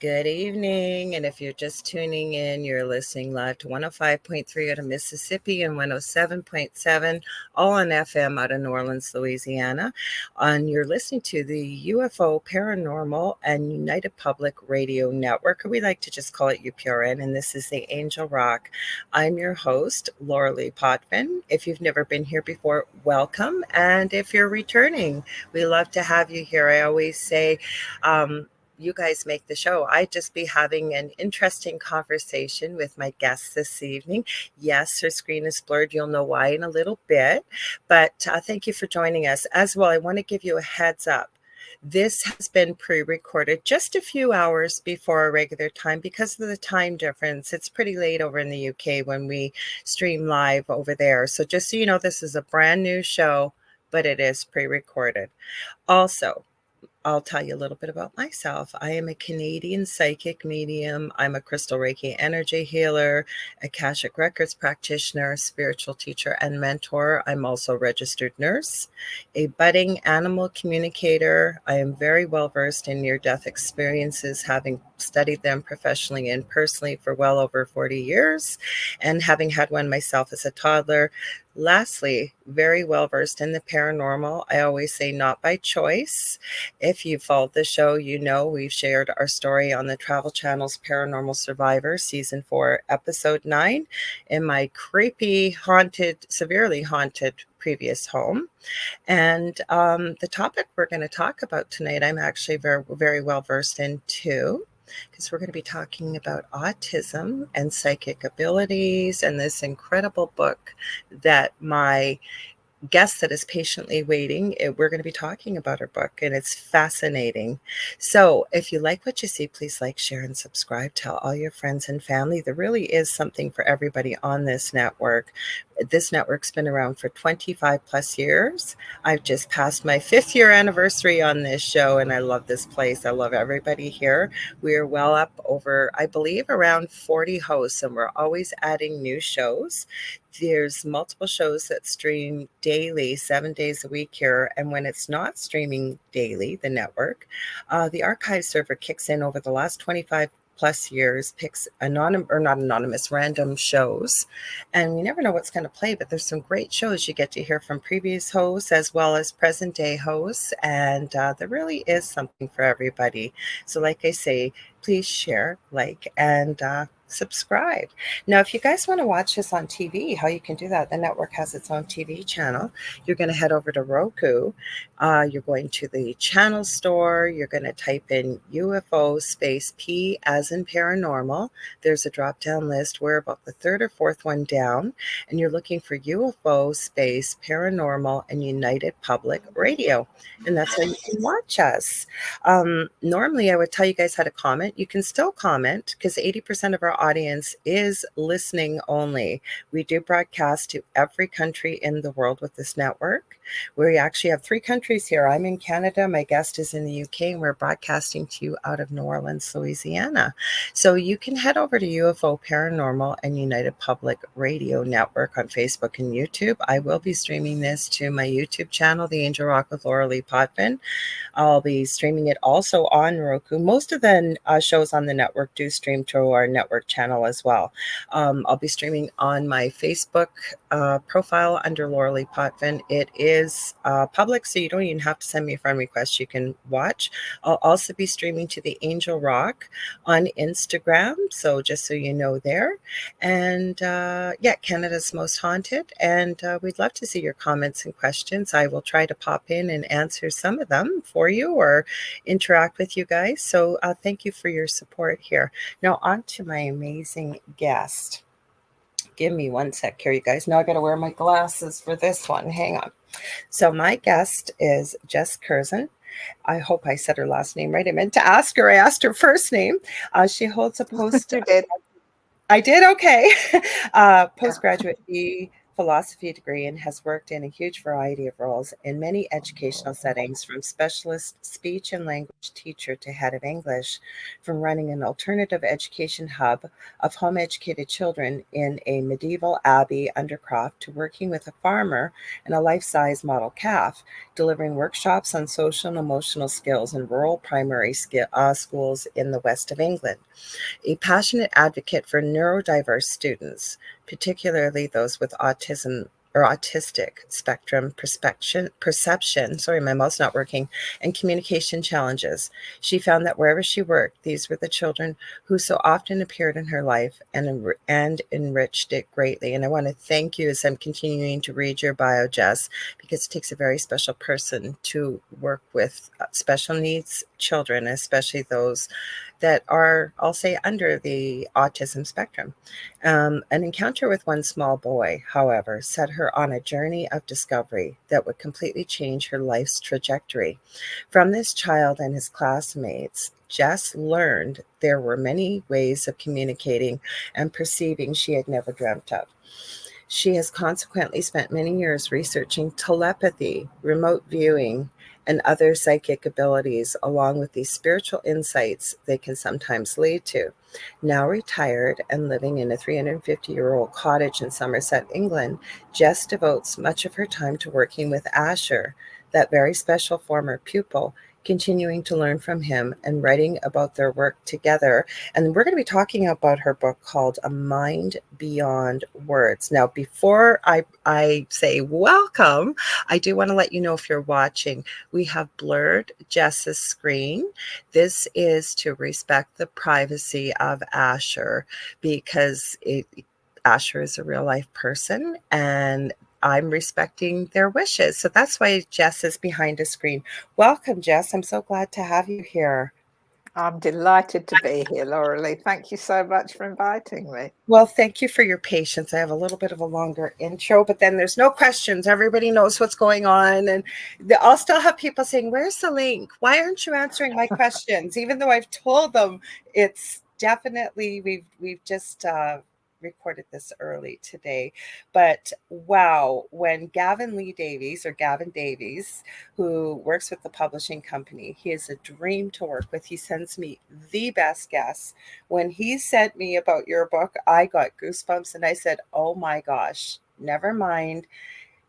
Good evening. And if you're just tuning in, you're listening live to 105.3 out of Mississippi and 107.7, all on FM out of New Orleans, Louisiana. And you're listening to the UFO Paranormal and United Public Radio Network, or we like to just call it UPRN. And this is the Angel Rock. I'm your host, Laura Lee Potvin. If you've never been here before, welcome. And if you're returning, we love to have you here. I always say, you guys make the show. I'd just be having an interesting conversation with my guest this evening. Yes, her screen is blurred. You'll know why in a little bit. But thank you for joining us. As well, I want to give you a heads up. This has been pre-recorded just a few hours before our regular time because of the time difference. It's pretty late over in the UK when we stream live over there. So just so you know, this is a brand new show, but it is pre-recorded. Also, I'll tell you a little bit about myself. I am a Canadian psychic medium. I'm a crystal Reiki energy healer, Akashic Records practitioner, spiritual teacher, and mentor. I'm also a registered nurse, a budding animal communicator. I am very well versed in near-death experiences, having studied them professionally and personally for well over 40 years, and having had one myself as a toddler. Lastly, very well versed in the paranormal. I always say not by choice. If you followed the show, you know we've shared our story on the Travel Channel's Paranormal Survivor, Season 4, Episode 9, in my creepy, haunted, severely haunted previous home. And the topic we're going to talk about tonight, I'm actually very, very well versed in too, because we're going to be talking about autism and psychic abilities and this incredible book that my guest that is patiently waiting, we're going to be talking about her book, and it's fascinating. So if you like what you see, please like, share, and subscribe. Tell all your friends and family. There really is something for everybody on this network. This network's been around for 25 plus years. I've just passed my 5th year anniversary on this show, and I love this place. I love everybody here. We are well up over, I believe, around 40 hosts, and we're always adding new shows. There's multiple shows that stream daily, 7 days a week here. And when it's not streaming daily, the network, the archive server kicks in over the last 25 plus years, picks random shows. And we never know what's going to play, but there's some great shows you get to hear from previous hosts as well as present day hosts. And there really is something for everybody. So like I say, please share, like, and subscribe. Now, if you guys want to watch this on TV, how you can do that, the network has its own TV channel. You're going to head over to Roku. You're going to the channel store. You're going to type in UFO space P as in paranormal. There's a drop-down list. We're about the 3rd or 4th one down. And you're looking for UFO space paranormal and United Public Radio. And that's how you can watch us. Normally, I would tell you guys how to comment. You can still comment because 80% of our audience is listening only. We do broadcast to every country in the world with this network. We actually have 3 countries here. I'm in Canada. My guest is in the UK, and we're broadcasting to you out of New Orleans, Louisiana. So you can head over to UFO Paranormal and United Public Radio Network on Facebook and YouTube. I will be streaming this to my YouTube channel, The Angel Rock with Laura Lee Potvin. I'll be streaming it also on Roku. Most of the shows on the network do stream to our network channel as well. I'll be streaming on my Facebook profile under Laura Lee Potvin. It is public, so you don't even have to send me a friend request. You can watch. I'll also be streaming to the Angel Rock on Instagram, so just so you know there. And Canada's Most Haunted. And we'd love to see your comments and questions. I will try to pop in and answer some of them for you or interact with you guys. So thank you for your support here. Now on to my amazing guest. Give me one sec here, you guys. Now I got to wear my glasses for this one. Hang on. So my guest is Jes Kerzen. I hope I said her last name right. I meant to ask her. I asked her first name. She holds a post. You did. I did? Okay. Postgraduate philosophy degree and has worked in a huge variety of roles in many educational settings, from specialist speech and language teacher to head of English, from running an alternative education hub of home educated children in a medieval abbey undercroft to working with a farmer and a life size model calf, delivering workshops on social and emotional skills in rural primary schools in the west of England. A passionate advocate for neurodiverse students, particularly those with autism or autistic spectrum perception, sorry, my mouth's not working, and communication challenges. She found that wherever she worked, these were the children who so often appeared in her life and enriched it greatly. And I want to thank you as I'm continuing to read your bio, Jes, because it takes a very special person to work with special needs children, especially those that are, I'll say, under the autism spectrum. An encounter with one small boy, however, set her on a journey of discovery that would completely change her life's trajectory. From this child and his classmates, Jes learned there were many ways of communicating and perceiving she had never dreamt of. She has consequently spent many years researching telepathy, remote viewing, and other psychic abilities, along with these spiritual insights they can sometimes lead to. Now retired and living in a 350-year-old cottage in Somerset, England, Jes devotes much of her time to working with Asher, that very special former pupil, continuing to learn from him and writing about their work together. And we're going to be talking about her book called A Mind Beyond Words. Now, before I say welcome, I do want to let you know, if you're watching, we have blurred Jes's screen. This is to respect the privacy of Asher, because Asher is a real life person, and I'm respecting their wishes. So that's why Jes is behind a screen. Welcome, Jes. I'm so glad to have you here. I'm delighted to be here, Lauralee. Thank you so much for inviting me. Well, thank you for your patience. I have a little bit of a longer intro, but then there's no questions. Everybody knows what's going on. And I'll still have people saying, where's the link? Why aren't you answering my questions? Even though I've told them, it's definitely, we've just recorded this early today. But wow, when Gavin Davies, who works with the publishing company, he is a dream to work with. He sends me the best guests. When he sent me about your book, I got goosebumps and I said, oh my gosh, never mind.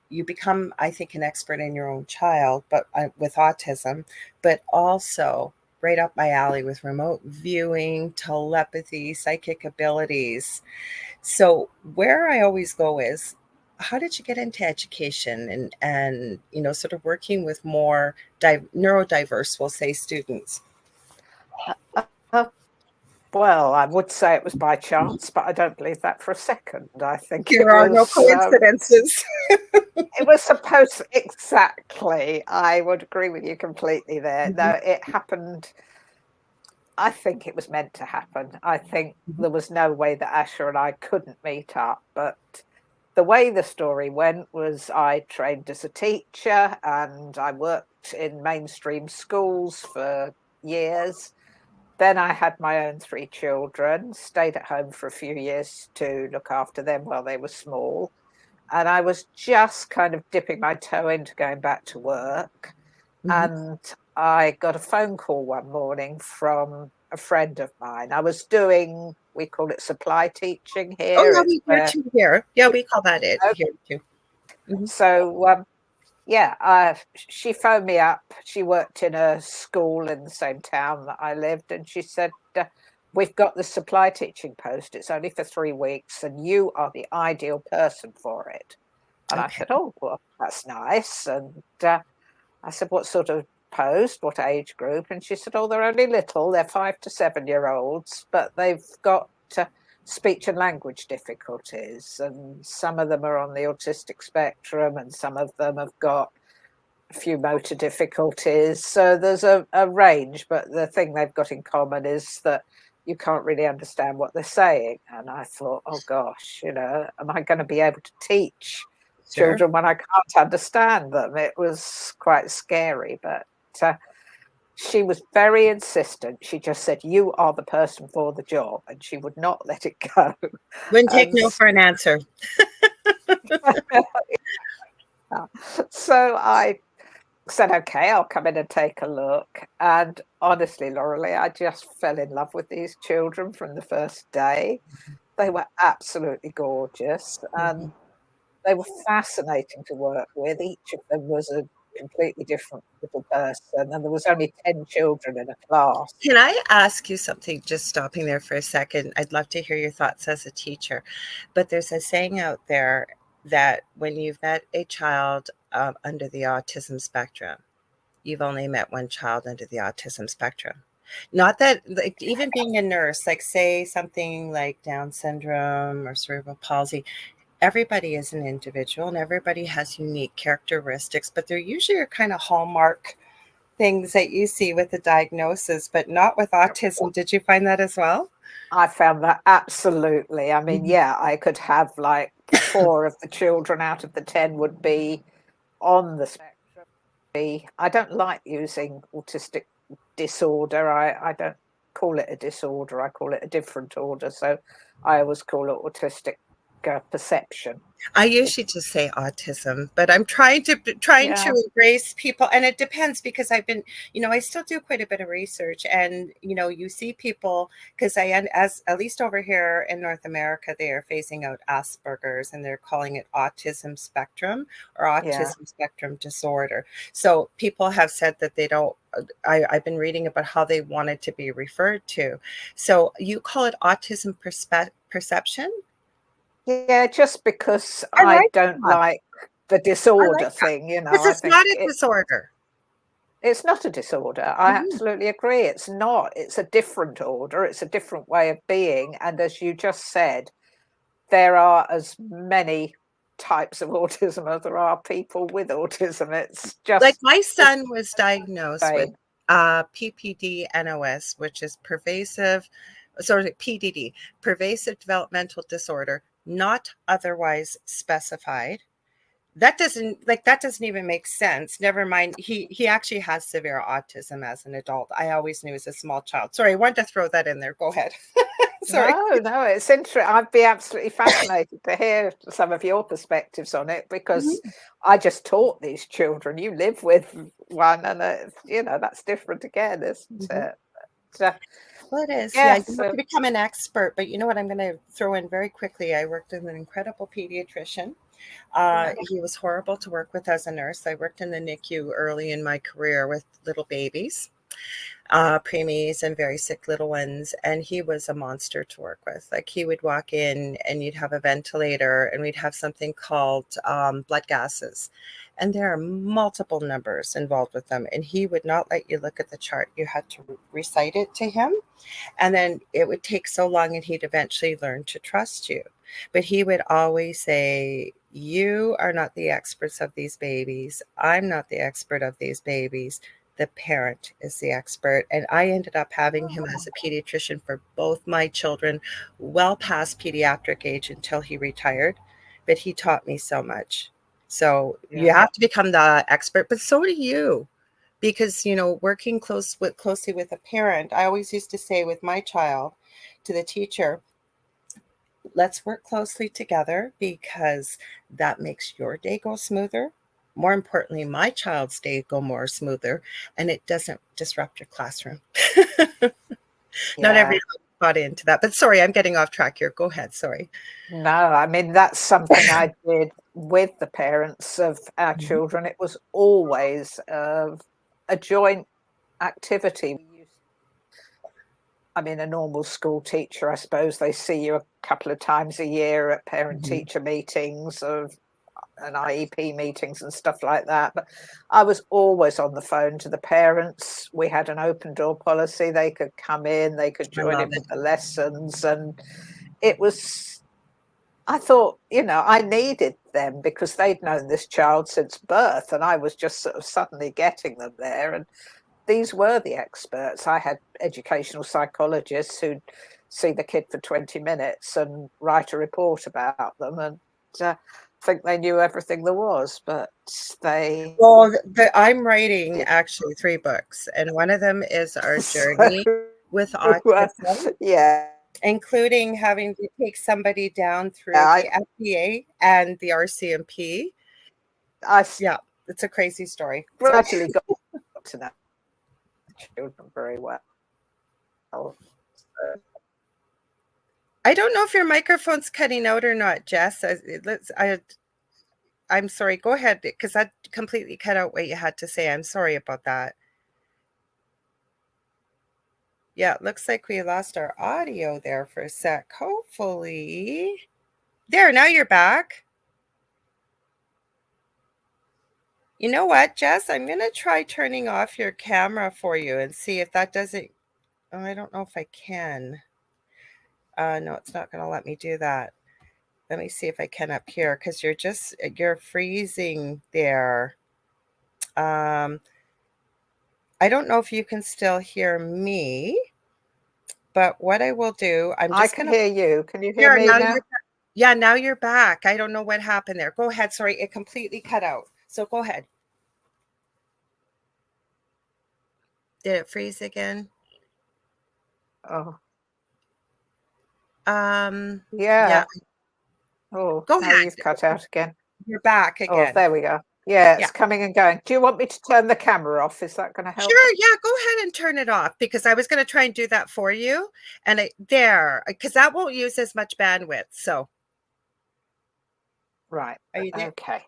You become, I think, an expert in your own child, but with autism, but also right up my alley with remote viewing, telepathy, psychic abilities. So where I always go is, how did you get into education and sort of working with more neurodiverse, we'll say, students? Well, I would say it was by chance, but I don't believe that for a second. I think There are no coincidences. It was supposed to, exactly. I would agree with you completely there. Mm-hmm. No, it happened. I think it was meant to happen. I think there was no way that Asher and I couldn't meet up. But the way the story went was, I trained as a teacher and I worked in mainstream schools for years. Then I had my own 3 children, stayed at home for a few years to look after them while they were small. And I was just kind of dipping my toe into going back to work. And I got a phone call one morning from a friend of mine. I was doing, we call it supply teaching here. Oh, yeah, we do too here. Yeah, we call that it here too. So, she phoned me up. She worked in a school in the same town that I lived. And she said, we've got the supply teaching post. It's only for 3 weeks and you are the ideal person for it. And I said, oh, well, that's nice. And I said, what sort of post, what age group? And she said, oh, they're only little. They're 5 to 7-year-olds, but they've got speech and language difficulties. And some of them are on the autistic spectrum and some of them have got a few motor difficulties. So there's a range, but the thing they've got in common is that you can't really understand what they're saying. And I thought, oh gosh, am I going to be able to teach children when I can't understand them? It was quite scary, but she was very insistent. She just said, you are the person for the job, and she would not let it go. Wouldn't take no for an answer. So I said, okay, I'll come in and take a look. And honestly, Laurelie, I just fell in love with these children from the first day. They were absolutely gorgeous and Mhm. they were fascinating to work with. Each of them was a completely different little person, and there was only 10 children in a class. Can I ask you something, just stopping there for a second? I'd love to hear your thoughts as a teacher. But there's a saying out there that when you've met a child under the autism spectrum, you've only met one child under the autism spectrum. Not that, like, even being a nurse, like, say something like Down syndrome or cerebral palsy, everybody is an individual and everybody has unique characteristics, but there usually are kind of hallmark things that you see with the diagnosis, but not with autism. Did you find that as well? I found that absolutely. I mean, Mhm. yeah, I could have like 4 of the children out of the 10 would be on the spectrum. I don't like using autistic disorder. I don't call it a disorder. I call it a different order. So I always call it autistic perception. I usually just say autism, but I'm trying to Yeah, embrace people, and it depends because I've been, I still do quite a bit of research, and you see people because as at least over here in North America, they are phasing out Asperger's and they're calling it autism spectrum or yeah. autism spectrum disorder. So people have said that they don't. I've been reading about how they want it to be referred to. So you call it autism perception? Yeah, just because I I like don't that. like the I like disorder that. thing, Because I it's think not a disorder. it's not a disorder. I Mhm. absolutely agree. It's not. It's a different order. It's a different way of being. And as you just said, there are as many types of autism as there are people with autism. It's Like, just my the son was diagnosed with, same. PPD-NOS, which is PDD, pervasive developmental disorder, not otherwise specified. That doesn't even make sense. Never mind, he actually has severe autism as an adult. I always knew as a small child. Sorry, I wanted to throw that in there. Go ahead. Sorry. No, no, it's interesting. I'd be absolutely fascinated to hear some of your perspectives on it because Mhm, I just taught these children. You live with one, and that's different again, isn't mhm. it? So, Well, it is. Yeah, yes, you have to become an expert. But you know what? I'm going to throw in very quickly. I worked with an incredible pediatrician. yeah, He was horrible to work with as a nurse. I worked in the NICU early in my career with little babies, preemies, and very sick little ones. And he was a monster to work with. Like, he would walk in and you'd have a ventilator, and we'd have something called blood gases. And there are multiple numbers involved with them. And he would not let you look at the chart. You had to recite it to him, and then it would take so long, and he'd eventually learn to trust you. But he would always say, "You are not the experts of these babies. I'm not the expert of these babies. The parent is the expert." And I ended up having him as a pediatrician for both my children, well past pediatric age until he retired. But he taught me so much. So you yeah, have to become the expert, but so do you, because working closely with a parent. I always used to say with my child to the teacher, let's work closely together because that makes your day go smoother. More importantly, my child's day go more smoother, and it doesn't disrupt your classroom. Not yeah. everyone bought into that, but sorry, I'm getting off track here. Go ahead. Sorry. No, I mean, that's something I did with the parents of our Mhm. children. It was always a joint activity. I mean, a normal school teacher, I suppose they see you a couple of times a year at parent Mhm. teacher meetings of and IEP meetings and stuff like that. But I was always on the phone to the parents. We had an open door policy. They could come in, they could I join love in it. with the lessons. And it was, I thought, I needed them because they'd known this child since birth. And I was just sort of suddenly getting them there. And these were the experts. I had educational psychologists who'd see the kid for 20 minutes and write a report about them. And think they knew everything there was, but they Well, I'm writing actually 3 books, and one of them is our so journey with autism. yeah, including having to take somebody down through Yeah, the FDA and the RCMP. I Yeah, it's a crazy story. So gradually got to know children very well. I don't know if your microphone's cutting out or not, Jess. I'm sorry. Go ahead, because that completely cut out what you had to say. I'm sorry about that. Yeah, it looks like we lost our audio there for a sec. Hopefully. There, now you're back. You know what, Jess? I'm going to try turning off your camera for you and see if that doesn't. Oh, I don't know if I can. No, it's not going to let me do that. Let me see if I can up here, because you're freezing there. I don't know if you can still hear me, but what I will do, I'm I just can going to. hear you. Can you hear Here, me now now? yeah, now you're back. I don't know what happened there. Go ahead. Sorry, it completely cut out. So go ahead. Did it freeze again? Oh, Yeah, yeah. Oh, go now ahead. you've cut out again. You're back Oh, again. there we go. Yeah, Yeah. it's coming and going. Do you want me to turn the camera off? Is that going to help? Sure, yeah, go ahead and turn it off, because I was going to try and do that for you. And because that won't use as much bandwidth. So, Right. are you there? Okay.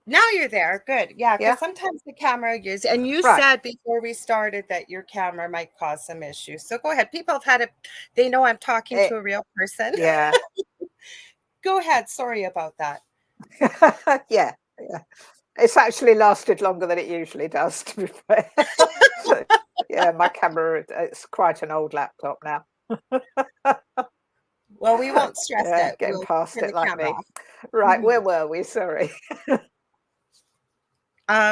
Now you're there. Good. Yeah, because Yeah. sometimes the camera and you Right. said before we started that your camera might cause some issues. So go ahead. People have had it, they know I'm talking to a real person. Yeah. Go ahead. Sorry about that. Yeah. Yeah. It's actually lasted longer than it usually does, to be fair. So, yeah, my camera, it's quite an old laptop now. Well, we won't stress Yeah, it. getting We'll past turn it the like camera me. off. Right, Mhm. where were we? Sorry.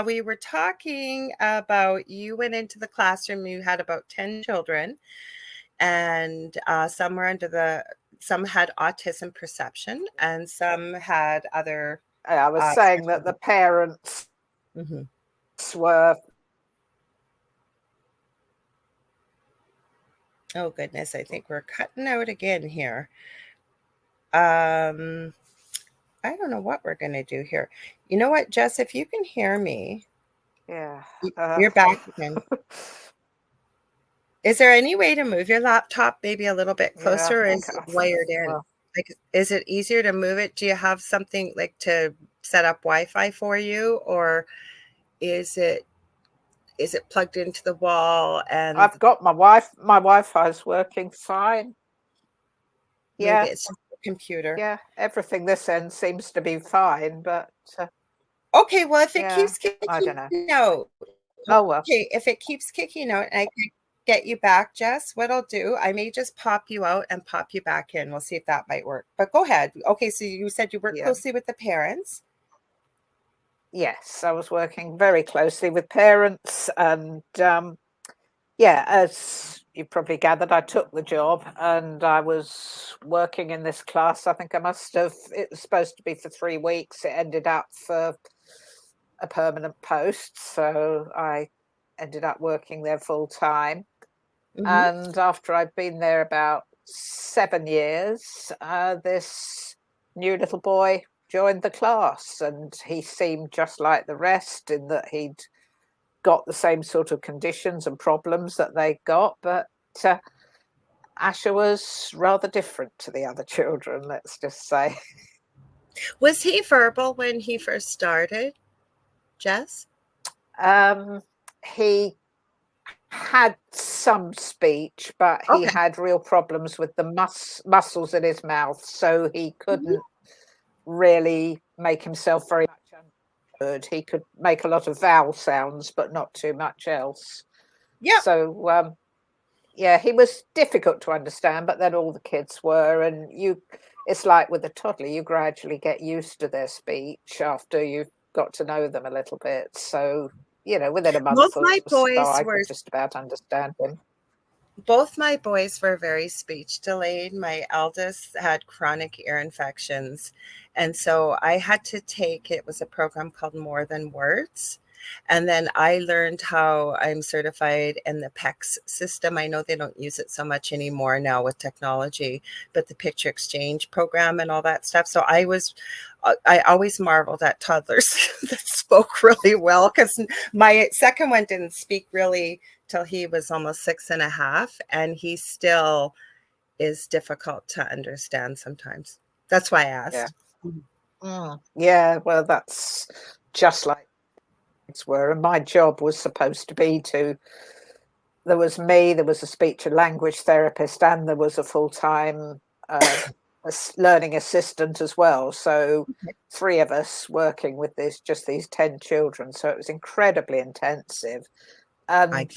We were talking about you went into the classroom, you had about 10 children, and some had autism perception, and some had other. I was saying that Special. the parents Mhm. were. Oh, goodness, I think we're cutting out again here. I don't know what we're going to do here. You know what, Jess, if you can hear me, Yeah. you're back again. Is there any way to move your laptop maybe a little bit Yeah, closer, or is it I think, wired in? well, Like, is it easier to move it? Do you have something like to set up Wi-Fi for you, or is it plugged into the wall and I've got my Wi-Fi's working fine. maybe Yeah, it's just the computer? yeah, everything this end seems to be fine, but Okay, well, if it yeah, keeps I don't kicking know. out, Oh well, okay, if it keeps kicking out and I can get you back, Jess, what I'll do, I may just pop you out and pop you back in. We'll see if that might work. But go ahead. Okay, so you said you work yeah. closely with the parents. Yes, I was working very closely with parents, and yeah, as you probably gathered, I took the job and I was working in this class. I think it was supposed to be for 3 weeks. It ended up for a permanent post. So I ended up working there full time. Mhm. And after I'd been there about 7 years, this new little boy joined the class, and he seemed just like the rest in that he'd got the same sort of conditions and problems that they got, but uh, Asher was rather different to the other children, let's just say. Was he verbal when he first started, Jess? Um, he had some speech, but he Okay. had real problems with the muscles in his mouth, so he Mhm. couldn't really make himself very much understood. He could make a lot of vowel sounds, but not too much else. Yep. So yeah, he was difficult to understand, but then all the kids were, and it's like with a toddler, you gradually get used to their speech after you've got to know them a little bit. So, within a month Both or my so, boys I were could just about understand him. both my boys were very speech delayed. My eldest had chronic ear infections, and so I had to take, it was a program called More Than Words. And then I learned how I'm certified in the PECS system. I know they don't use it so much anymore now with technology, but the picture exchange program and all that stuff. So I always marveled at toddlers that spoke really well, because my second one didn't speak really till he was almost 6.5, and he still is difficult to understand sometimes. That's why I Yeah. asked. Yeah, well, that's just like kids were. And my job was supposed to be there was me, there was a speech and language therapist, and there was a full-time learning assistant as well. So 3 of us working with just these 10 children. So it was incredibly intensive. And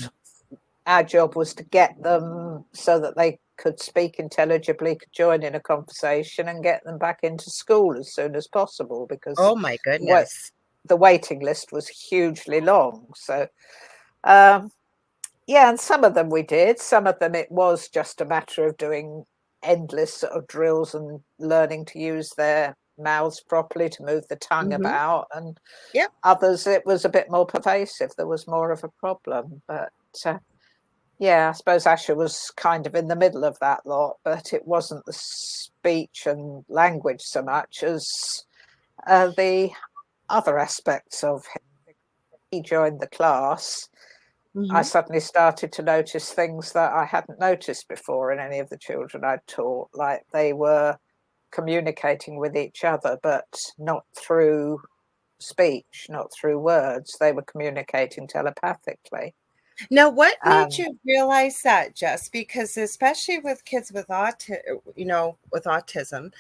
our job was to get them so that they could speak intelligibly, could join in a conversation, and get them back into school as soon as possible, because Oh my goodness. the waiting list was hugely long. So, yeah, and some of them we did. Some of them it was just a matter of doing endless sort of drills and learning to use their mouths properly, to move the tongue Mm-hmm. about. And Yep. others, it was a bit more pervasive. There was more of a problem. But yeah, I suppose Asher was kind of in the middle of that lot, but it wasn't the speech and language so much as the other aspects of him. He joined the class. I Mm-hmm. suddenly started to notice things that I hadn't noticed before in any of the children I'd taught, like they were communicating with each other, but not through speech, not through words. They were communicating telepathically. Now, what made And you realize that, Jess? Because especially with kids with with autism,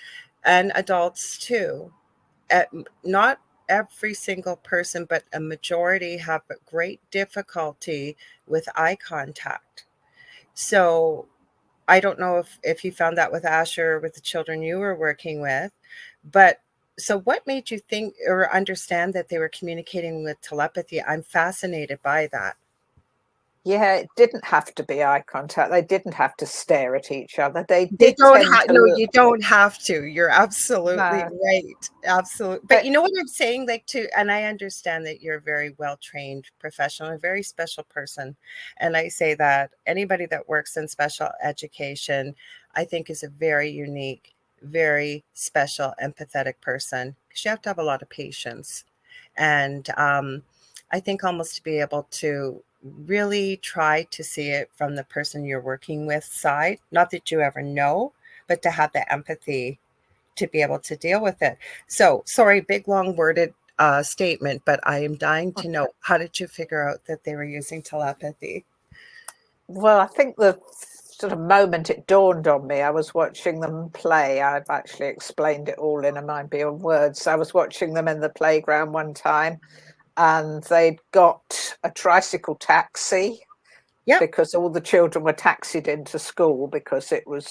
and adults too, not every single person, but a majority have great difficulty with eye contact. So I don't know if you found that with Asher or with the children you were working with, but so what made you think or understand that they were communicating with telepathy? I'm fascinated by that. yeah, it didn't have to be eye contact. They didn't have to stare at each other. They They did don't tend have to no, look. you don't have to. You're absolutely No, right. Absolutely. But but you know what I'm saying? Like, too, and I understand that you're a very well-trained professional, a very special person. And I say that anybody that works in special education, I think is a very unique, very special, empathetic person, because you have to have a lot of patience. And I think almost to be able to really try to see it from the person you're working with side, not that you ever know, but to have the empathy to be able to deal with it. So sorry, big long worded statement, but I am dying to know, how did you figure out that they were using telepathy? well, I think the sort of moment it dawned on me, I was watching them play. I've actually explained it all in a mind beyond words. I was watching them in the playground one time, and they'd got a tricycle taxi Yep. because all the children were taxied into school because it was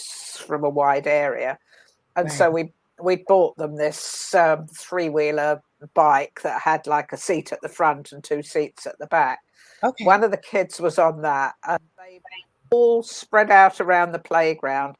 from a wide area. And Right. so we bought them this 3-wheeler bike that had like a seat at the front and 2 seats at the back. Okay. One of the kids was on that, and they all spread out around the playground.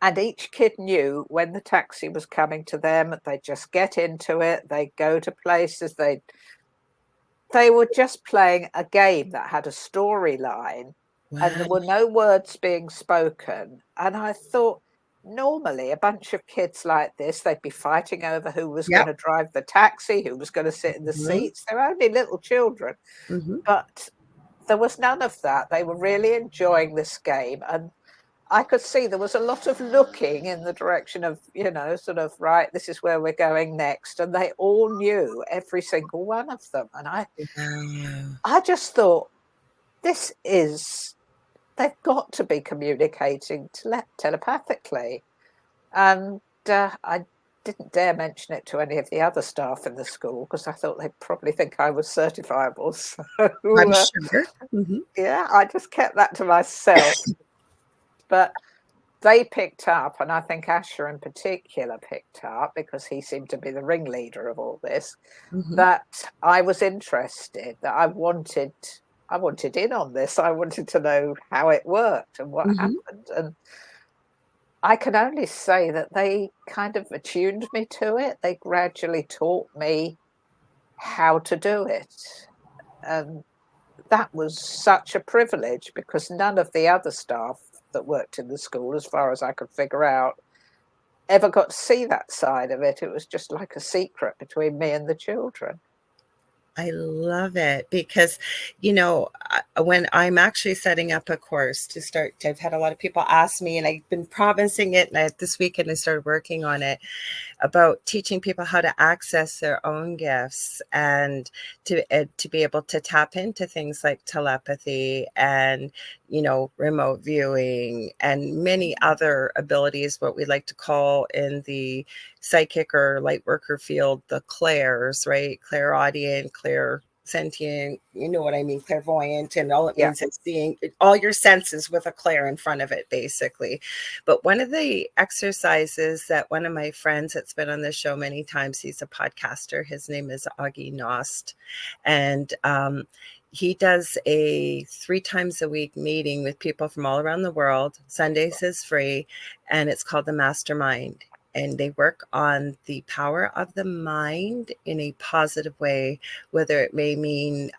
And each kid knew when the taxi was coming to them, they'd just get into it, they'd go to places, they were just playing a game that had a storyline, and Wow. there were no words being spoken. And I thought, normally a bunch of kids like this, they'd be fighting over who was going Yep. to drive the taxi, who was going to sit in the Hmm. seats. They're only little children. Hmm. But there was none of that. They were really enjoying this game. And I could see there was a lot of looking in the direction of, sort of, right, this is where we're going next. And they all knew every single one of them. And Wow. I just thought, this is, they've got to be communicating telepathically. And I didn't dare mention it to any of the other staff in the school because I thought they'd probably think I was certifiable. I'm So, sure. Hmm. yeah, I just kept that to myself. But they picked up, and I think Asher in particular picked up because he seemed to be the ringleader of all this, Hmm. that I was interested, that I wanted in on this. I wanted to know how it worked and what Hmm. happened. And I can only say that they kind of attuned me to it. They gradually taught me how to do it. And that was such a privilege, because none of the other staff that worked in the school, as far as I could figure out, ever got to see that side of it. It was just like a secret between me and the children. I love it because, when I'm actually setting up a course to start, I've had a lot of people ask me, and I've been promising it. And this weekend I started working on it, about teaching people how to access their own gifts and to be able to tap into things like telepathy and remote viewing and many other abilities, what we like to call in the psychic or light worker field the clairs, right? Clairaudient, clair sentient, you know what I mean, clairvoyant, and all it Yeah. means is seeing all your senses with a clair in front of it, basically. But one of the exercises that one of my friends that's been on the show many times, he's a podcaster, his name is Augie Nost, and he does a 3 times a week meeting with people from all around the world. Sundays is free, and it's called the Mastermind. And they work on the power of the mind in a positive way, whether it may mean,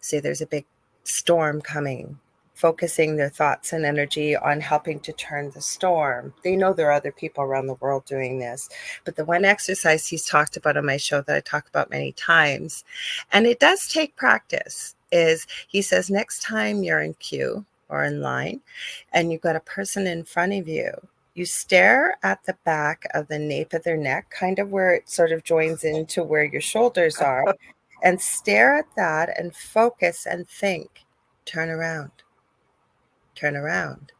say, there's a big storm coming, focusing their thoughts and energy on helping to turn the storm. They know there are other people around the world doing this. But the one exercise he's talked about on my show that I talk about many times, and it does take practice, is he says, next time you're in queue or in line and you've got a person in front of you, you stare at the back of the nape of their neck, kind of where it sort of joins into where your shoulders are, and stare at that and focus and think, turn around, turn around.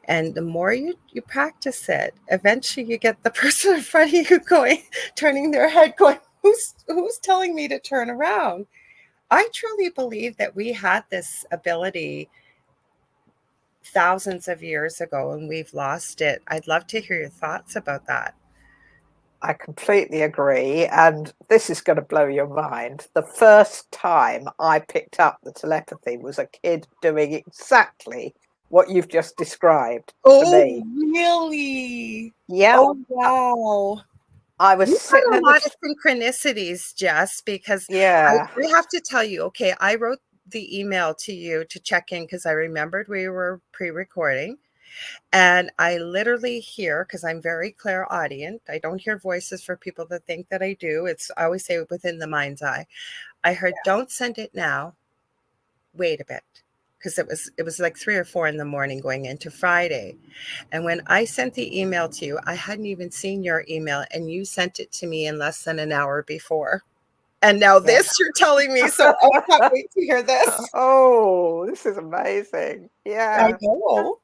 And the more you practice it, eventually you get the person in front of you going, turning their head, going, who's telling me to turn around? I truly believe that we had this ability thousands of years ago and we've lost it. I'd love to hear your thoughts about that. I completely agree. And this is going to blow your mind. The first time I picked up the telepathy was a kid doing exactly what you've just described to Oh, me. really? Yeah. Oh, wow. I was You've sitting got a in lot the... of synchronicities, Jess, because Yeah. I have to tell you, okay, I wrote the email to you to check in because I remembered we were pre-recording. And I literally hear, because I'm very clairaudient, I don't hear voices for people that think that I do. I always say within the mind's eye. I heard, don't send it now. Wait a bit. Because it was like 3 or 4 in the morning going into Friday. And when I sent the email to you, I hadn't even seen your email, and you sent it to me in less than an hour before. And now Yeah. this you're telling me, so I can't wait to hear this. Oh, this is amazing. I Yeah. know.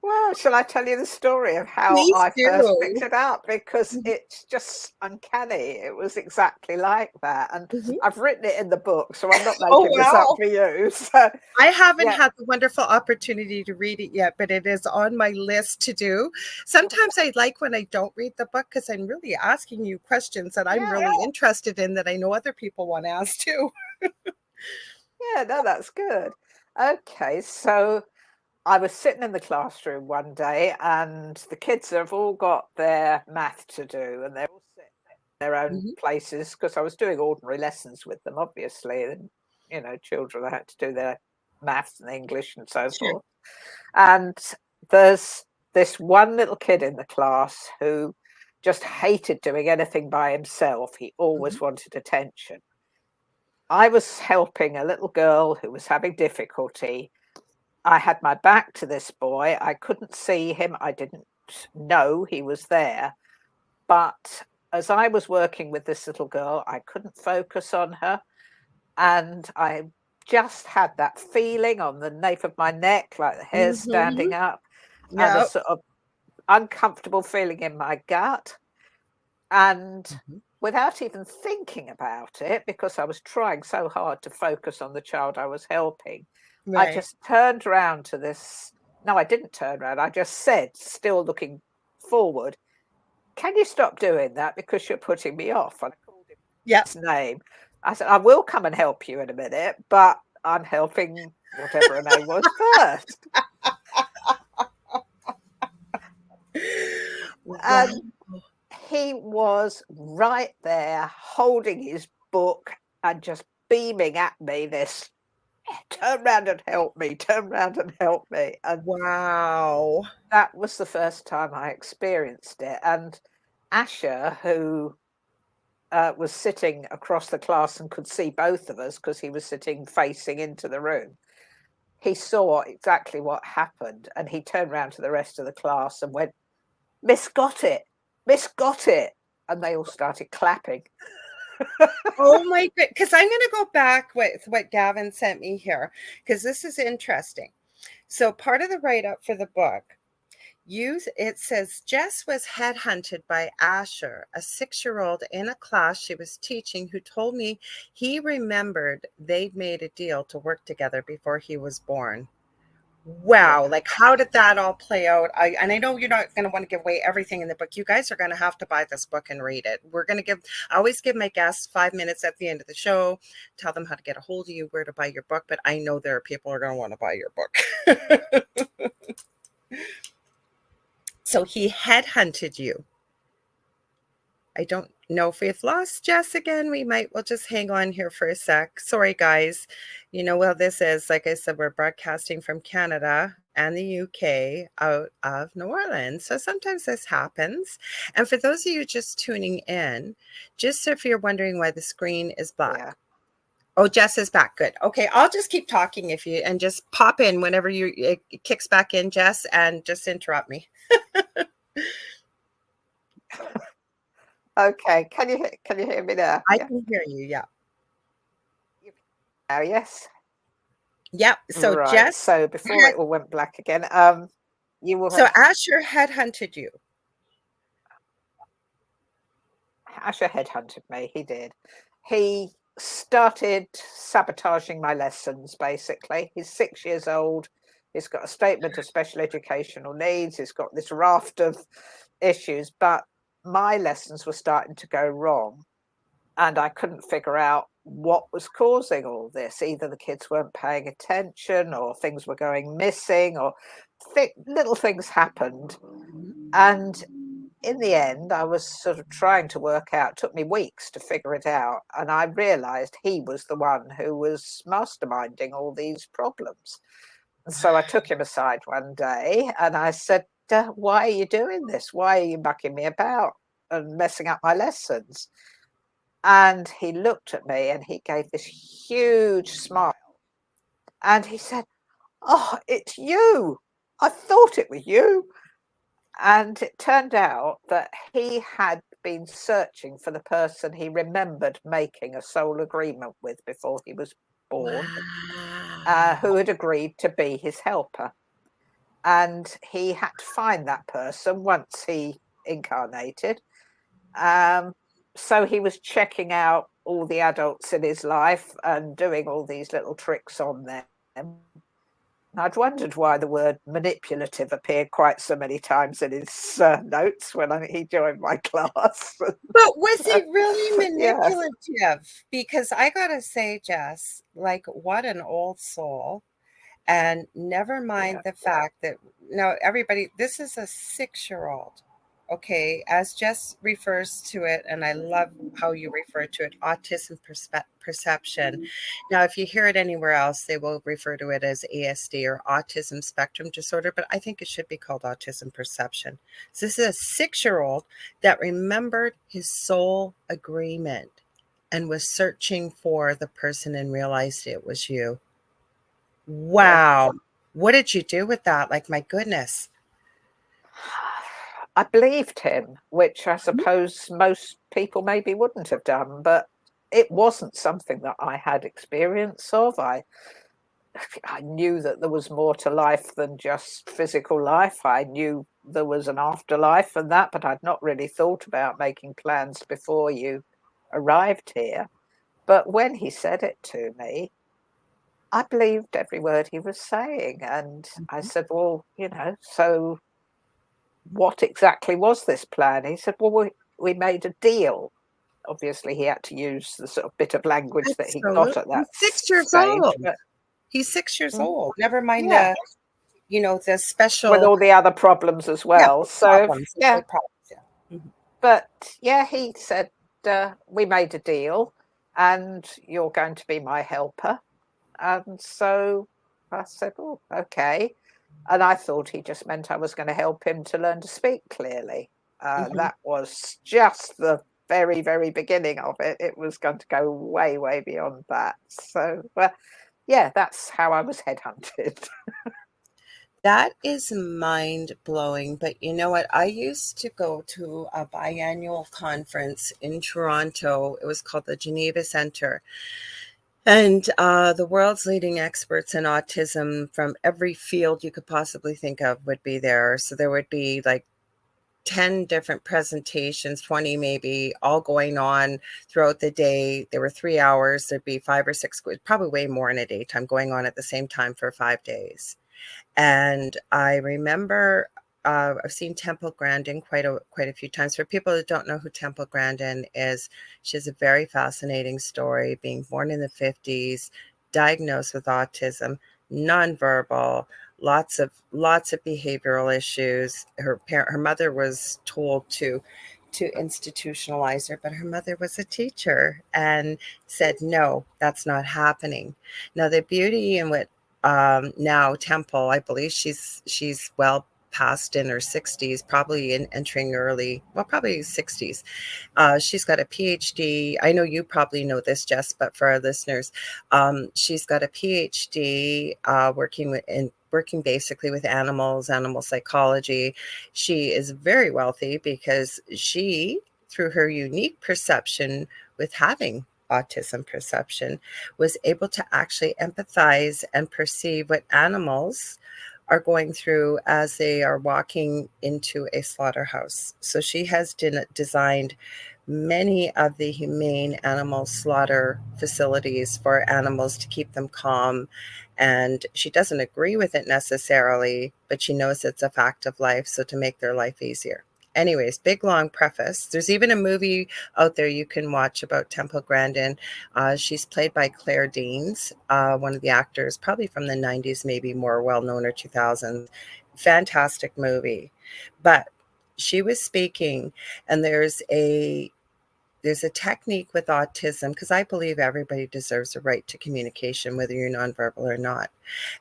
Well, shall I tell you the story of how Please I first picked do. it up? Because Mhm. it's just uncanny. It was exactly like that. And Mhm. I've written it in the book, so I'm not Oh, making this up wow. for you. So, I haven't yeah. had the wonderful opportunity to read it yet, but it is on my list to do. Sometimes I like when I don't read the book because I'm really asking you questions that I'm Yeah. really interested in that I know other people want to ask too. Yeah. No, that's good. Okay. So I was sitting in the classroom one day, and the kids have all got their math to do, and they're all sitting in their own Mhm. places, because I was doing ordinary lessons with them, obviously. And, children, I had to do their maths and English and so Sure. forth. And there's this one little kid in the class who just hated doing anything by himself. He Mhm. always wanted attention. I was helping a little girl who was having difficulty. I had my back to this boy. I couldn't see him. I didn't know he was there. But as I was working with this little girl, I couldn't focus on her. And I just had that feeling on the nape of my neck, like the hair's standing Mhm. up, and a Yep. sort of uncomfortable feeling in my gut. And Mhm. without even thinking about it, because I was trying so hard to focus on the child I was helping, I Right. just turned round to this. No, I didn't turn around. I just said, still looking forward, "Can you stop doing that, because you're putting me off?" And I called him Yep. his name. I said, "I will come and help you in a minute, but I'm helping whatever her name was first." Wow. And he was right there holding his book and just beaming at me this, turn around and help me, turn around and help me. And Wow. that was the first time I experienced it. And Asher, who was sitting across the class and could see both of us because he was sitting facing into the room, he saw exactly what happened, and he turned around to the rest of the class and went, Miss got it, Miss got it. And they all started clapping. Oh my god, because I'm going to go back with what Gavin sent me here, because this is interesting. So part of the write-up for the book, it says Jes was headhunted by Asher, a 6-year-old in a class she was teaching, who told me he remembered they'd made a deal to work together before he was born. Wow, Yeah. like how did that all play out? And I know you're not going to want to give away everything in the book. You guys are going to have to buy this book and read it. I always give my guests 5 minutes at the end of the show, tell them how to get a hold of you, where to buy your book, but I know there are people who are going to want to buy your book. So he headhunted you. I don't know if we've lost Jes again. We'll just hang on here for a sec. Sorry, guys. You know, well, this is, like I said, we're broadcasting from Canada and the UK out of New Orleans. So sometimes this happens. And for those of you just tuning in, just if you're wondering why the screen is black. Yeah. Oh, Jes is back. Good. Okay. I'll just keep talking and just pop in whenever it kicks back in, Jes, and just interrupt me. Okay. Can you hear me now? I can hear you. Yeah. Now, yes. Yep. So right. Jes. So before it all went black again, you will. So Asher headhunted you. Asher headhunted me. He did. He started sabotaging my lessons. Basically, he's 6 years old. He's got a statement of special educational needs. He's got this raft of issues, but my lessons were starting to go wrong, and I couldn't figure out what was causing all this. Either the kids weren't paying attention, or things were going missing, or little things happened. And in the end, I was sort of trying to work out, it took me weeks to figure it out. And I realized he was the one who was masterminding all these problems. And so I took him aside one day and I said, why are you doing this? Why are you mucking me about and messing up my lessons? And he looked at me and he gave this huge smile. And he said, oh, it's you. I thought it was you. And it turned out that he had been searching for the person he remembered making a soul agreement with before he was born, who had agreed to be his helper. And he had to find that person once he incarnated. So he was checking out all the adults in his life and doing all these little tricks on them. I'd wondered why the word manipulative appeared quite so many times in his notes when he joined my class. But was he really manipulative? Yeah. Because I got to say, Jes, like, what an old soul. And never mind the fact that, now everybody, this is a 6-year-old. Okay, as Jes refers to it, and I love how you refer to it, autism perception. Now, if you hear it anywhere else, they will refer to it as ASD or autism spectrum disorder, but I think it should be called autism perception. So this is a 6-year-old that remembered his soul agreement and was searching for the person and realized it was you. Wow. Yeah. What did you do with that? Like, my goodness. I believed him, which I suppose most people maybe wouldn't have done, but it wasn't something that I had experience of. I knew that there was more to life than just physical life. I knew there was an afterlife and that, but I'd not really thought about making plans before you arrived here. But when he said it to me, I believed every word he was saying. And I said, well, so what exactly was this plan? He said, well, we made a deal. Obviously, he had to use the sort of bit of language that he got at that He's 6 years stage. old. He's 6 years old. Never mind the special... With all the other problems as well. But yeah, he said, we made a deal. and you're going to be my helper. And so I said, oh, okay. And I thought he just meant I was going to help him to learn to speak clearly. That was just the very, very beginning of it. It was going to go way, way beyond that. So, yeah, that's how I was headhunted. That is mind blowing. But you know what? I used to go to a biannual conference in Toronto. It was called the Geneva Center. And the world's leading experts in autism from every field you could possibly think of would be there. So there would be like 10 different presentations, 20 maybe, all going on throughout the day. There were 3 hours. There'd be 5 or 6, probably way more in a daytime going on at the same time for 5 days. And I remember I've seen Temple Grandin quite a few times. For people that don't know who Temple Grandin is, she has a very fascinating story. Being born in the 50s, diagnosed with autism, nonverbal, lots of behavioral issues. Her mother was told to institutionalize her, but her mother was a teacher and said, no, that's not happening. Now, the beauty in what now Temple, I believe she's well past in her 60s, probably entering early, well, probably 60s. She's got a PhD. I know you probably know this, Jess, but for our listeners, she's got a PhD working basically with animals, animal psychology. She is very wealthy because she, through her unique perception with having autism perception, was able to actually empathize and perceive what animals are going through as they are walking into a slaughterhouse. So she has designed many of the humane animal slaughter facilities for animals to keep them calm. And she doesn't agree with it necessarily, but she knows it's a fact of life. So to make their life easier. Anyways, big long preface. There's even a movie out there you can watch about Temple Grandin. She's played by Claire Danes, one of the actors, probably from the 90s, maybe more well-known, or 2000s. Fantastic movie. But she was speaking, and there's a technique with autism, because I believe everybody deserves a right to communication, whether you're nonverbal or not.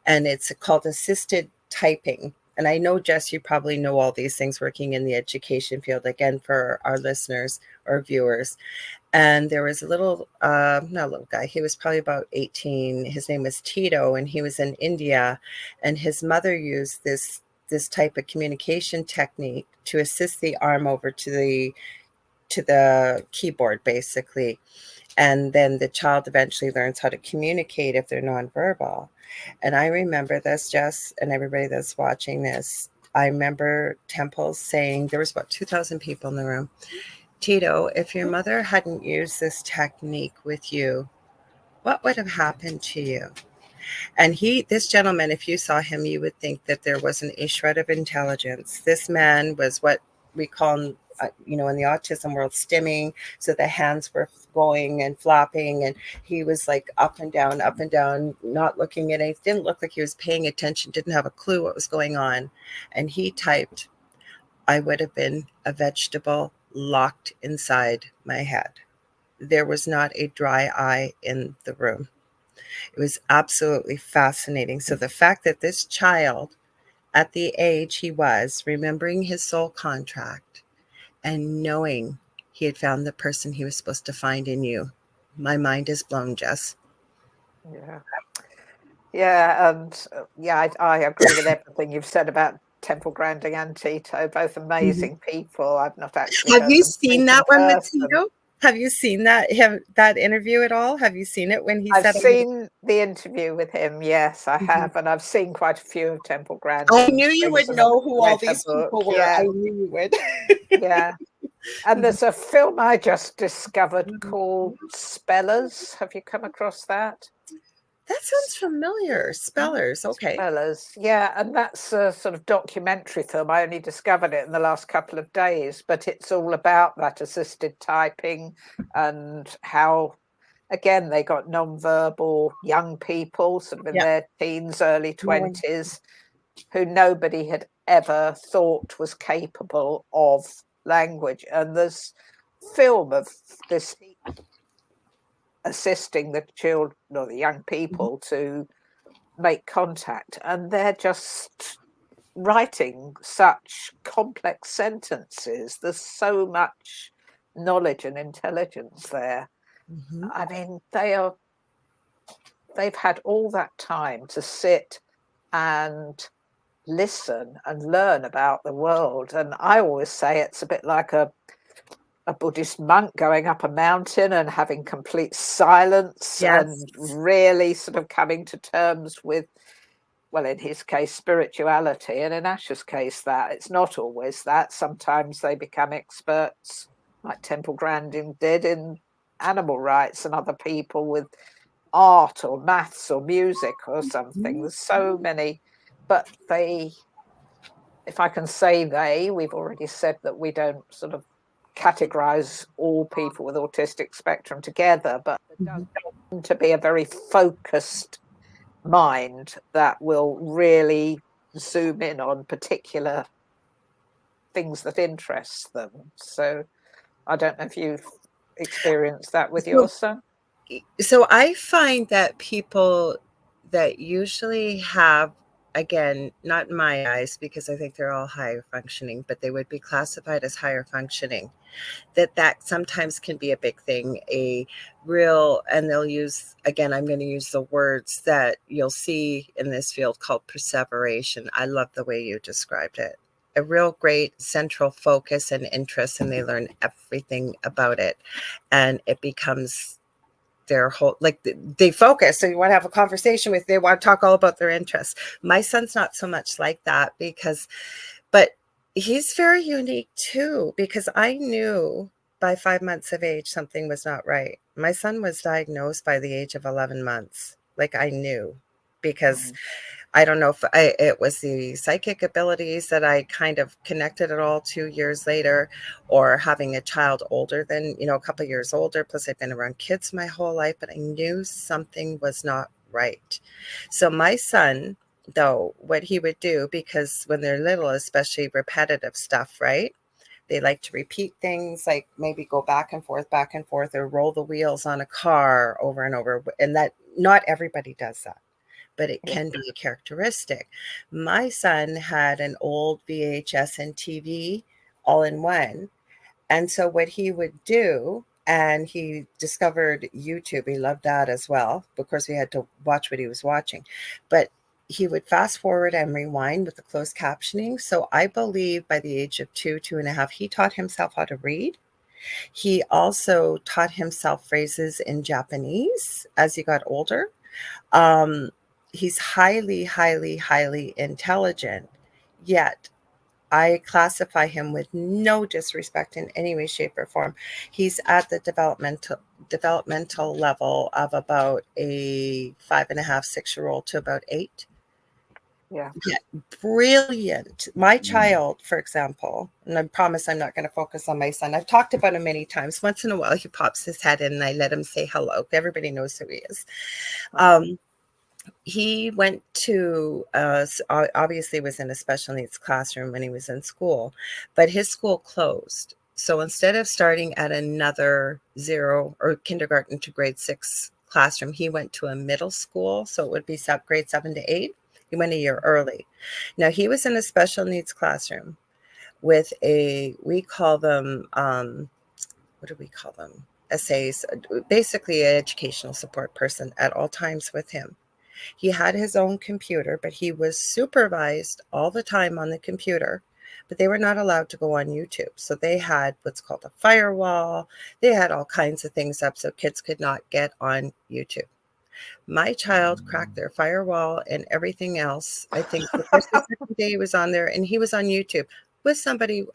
And it's called assisted typing. And I know, Jess, you probably know all these things working in the education field, again, for our listeners or viewers. And there was a not a little guy, he was probably about 18. His name was Tito, and he was in India. And his mother used this type of communication technique to assist the arm over to the keyboard, basically. And then the child eventually learns how to communicate if they're nonverbal. And I remember this, Jess, and everybody that's watching this. I remember Temple saying, there was about 2,000 people in the room, Tito, if your mother hadn't used this technique with you, what would have happened to you? And this gentleman, if you saw him, you would think that there wasn't a shred of intelligence. This man was what we call, in the autism world, stimming. So the hands were going and flopping, and he was like up and down, not looking at anything. Didn't look like he was paying attention, didn't have a clue what was going on. And he typed, I would have been a vegetable locked inside my head. There was not a dry eye in the room. It was absolutely fascinating. So the fact that this child, at the age he was, remembering his soul contract and knowing he had found the person he was supposed to find in you, my mind is blown, Jess. Yeah. Yeah, and I agree with everything you've said about Temple Grandin and Tito, both amazing people. I've not actually Have heard you them seen speak in that one with person. Tito? Have you seen that interview at all? Have you seen it when he I've said, seen the interview with him, yes, I Mhm. have, and I've seen quite a few of Temple I Grandin's knew you would things, and I've know who all read her these book. people were. I Yeah, knew you would. yeah. And there's a film I just discovered called Spellers. Have you come across that? That sounds familiar. Spellers. Okay. Spellers, yeah, and that's a sort of documentary film. I only discovered it in the last couple of days, but it's all about that assisted typing and how, again, they got non-verbal young people, sort of in Yeah. their teens, early No one. 20s, who nobody had ever thought was capable of language. And there's film of this assisting the children or the young people to make contact, and they're just writing such complex sentences. There's so much knowledge and intelligence there. Mhm. I mean, they've had all that time to sit and listen and learn about the world. And I always say it's a bit like a Buddhist monk going up a mountain and having complete silence Yes. and really sort of coming to terms with, well, in his case, spirituality, and in Ash's case, that. It's not always that. Sometimes they become experts, like Temple Grandin did, in animal rights, and other people with art or maths or music or something. There's so many, but they, if I can say they, we've already said that we don't sort of categorize all people with autistic spectrum together, but there does Mhm. tend to be a very focused mind that will really zoom in on particular things that interest them. So I don't know if you've experienced that with your So son. so I find that people that usually have, again, not in my eyes, because I think they're all higher functioning, but they would be classified as higher functioning, that sometimes can be a big thing, a real, and they'll use, again, I'm going to use the words that you'll see in this field called perseveration. I love the way you described it. A real great central focus and interest, and they learn everything about it. And it becomes their whole, like they focus. So you want to have a conversation with, they want to talk all about their interests. My son's not so much like that but he's very unique too, because I knew by 5 months of age something was not right. My son was diagnosed by the age of 11 months. Like I knew, because I don't know if it was the psychic abilities that I kind of connected it all 2 years later, or having a child older than, a couple of years older. Plus, I've been around kids my whole life, but I knew something was not right. So, my son, though, what he would do, because when they're little, especially repetitive stuff, right? They like to repeat things, like maybe go back and forth, or roll the wheels on a car over and over. And that, not everybody does that, but it Yeah, can be a characteristic. My son had an old VHS and TV all in one. And so what he would do, and he discovered YouTube, he loved that as well. Of course, we had to watch what he was watching, but he would fast forward and rewind with the closed captioning. So I believe by the age of 2.5, he taught himself how to read. He also taught himself phrases in Japanese as he got older. um, he's highly, highly, highly intelligent, yet I classify him with no disrespect in any way, shape, or form. He's at the developmental level of about a 5.5, 6 year old to about 8. yeah, Yet brilliant. My child, for example, and I promise I'm not going to focus on my son. I've talked about him many times. Once in a while, he pops his head in, and I let him say hello. Everybody knows who he is. Um, he went to obviously was in a special needs classroom when he was in school, but his school closed. So instead of starting at another zero or kindergarten to grade 6 classroom, he went to a middle school. So it would be grade 7 to 8. He went a year early. Now he was in a special needs classroom with we call them, what do we call them? Essays, basically an educational support person at all times with him. He had his own computer, but he was supervised all the time on the computer. But they were not allowed to go on YouTube. So they had what's called a firewall. They had all kinds of things up so kids could not get on YouTube. My child cracked their firewall and everything else. I think the first or second day he was on there, and he was on YouTube with somebody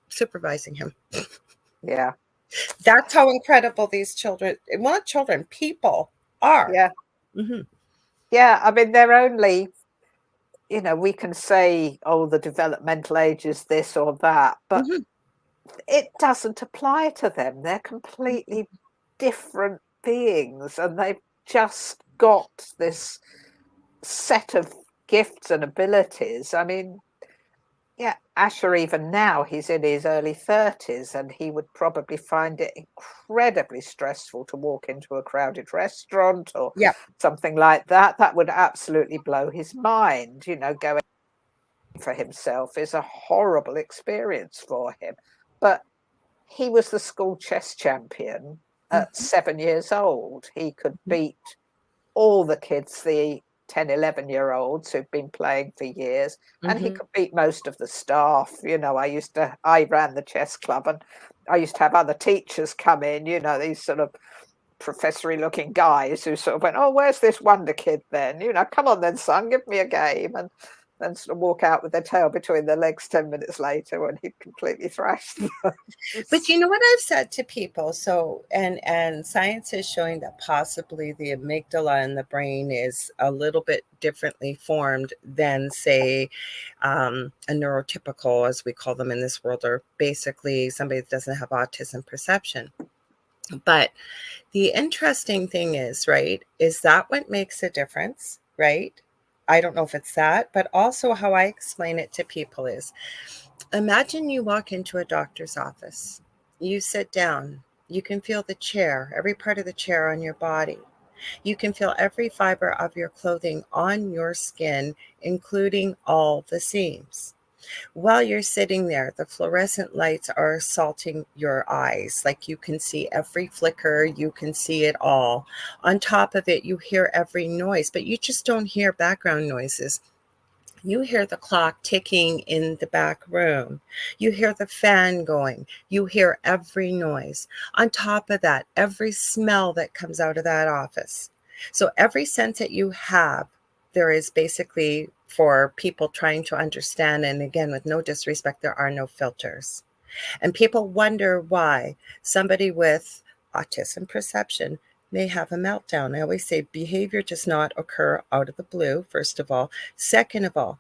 supervising him. yeah, That's how incredible these children, well, not children, people are. yeah, Hmm. yeah. I mean, they're only, we can say, oh, the developmental age is this or that, but Hmm. it doesn't apply to them. They're completely different beings, and they've just got this set of gifts and abilities. I mean, Yeah, Asher, even now, he's in his early 30s, and he would probably find it incredibly stressful to walk into a crowded restaurant or Yeah. something like that. That would absolutely blow his mind. You know, going for himself is a horrible experience for him. But he was the school chess champion at Mhm. 7 years old. He could beat all the kids, the 10, 11-year-olds who've been playing for years, and he Mhm. could beat most of the staff. You know, I ran the chess club, and I used to have other teachers come in, you know, these sort of professory looking guys who sort of went, "Oh, where's this wonder kid then? You know, come on then, son, give me a game." And then sort of walk out with their tail between their legs 10 minutes later when he'd completely thrashed them. But you know what I've said to people? So, and science is showing that possibly the amygdala in the brain is a little bit differently formed than, say, a neurotypical, as we call them in this world, or basically somebody that doesn't have autism perception. But the interesting thing is, right, is that what makes a difference, right? I don't know if it's that, but also how I explain it to people is, imagine you walk into a doctor's office. You sit down. You can feel the chair, every part of the chair on your body. You can feel every fiber of your clothing on your skin, including all the seams. While you're sitting there, the fluorescent lights are assaulting your eyes. Like you can see every flicker, you can see it all. On top of it, you hear every noise, but you just don't hear background noises. You hear the clock ticking in the back room. You hear the fan going. You hear every noise. On top of that, every smell that comes out of that office. So every sense that you have, there is basically for people trying to understand. And again, with no disrespect, there are no filters. And people wonder why somebody with autism perception may have a meltdown. I always say behavior does not occur out of the blue, first of all. Second of all,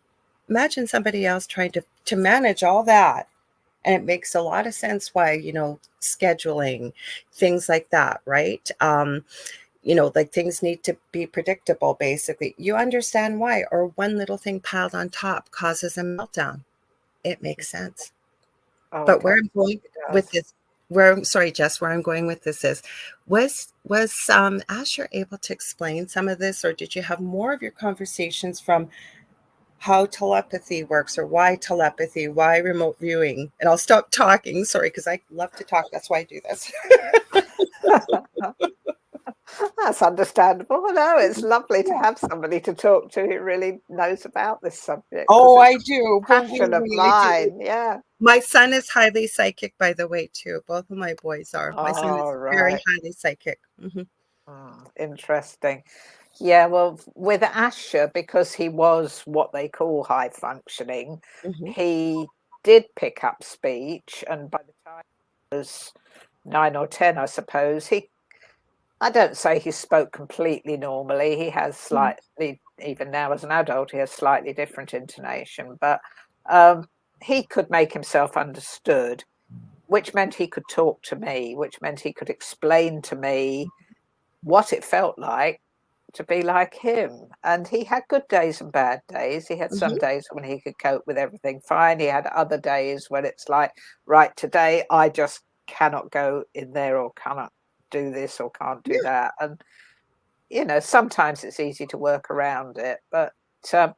imagine somebody else trying to manage all that. And it makes a lot of sense why, scheduling, things like that, right? Like things need to be predictable, basically. You understand why, or one little thing piled on top causes a meltdown. It makes sense. Oh, But it where I'm going absolutely with does. this, sorry, Jess, where I'm going with this is, was Asher able to explain some of this, or did you have more of your conversations from how telepathy works, or why telepathy, why remote viewing? And I'll stop talking, sorry, because I love to talk. That's why I do this. That's understandable. No, it's lovely to have somebody to talk to who really knows about this subject because Oh, it's I do. a Well, we passion of really do. mine. Yeah. My son is highly psychic, by the way, too. Both of my boys are. My son Oh, is very right. highly psychic. Interesting. Yeah, well, with Asher, because he was what they call high functioning, Hmm. he did pick up speech. And by the time he was 9 or 10, I suppose, I don't say he spoke completely normally. He has Hmm. slightly, even now as an adult, he has slightly different intonation, but um, he could make himself understood, which meant he could talk to me, which meant he could explain to me what it felt like to be like him. And he had good days and bad days. He had some Hmm. days when he could cope with everything fine. He had other days when it's like, right, today I just cannot go in there or cannot do this or can't do Yeah. that. And, you know, sometimes it's easy to work around it. But um,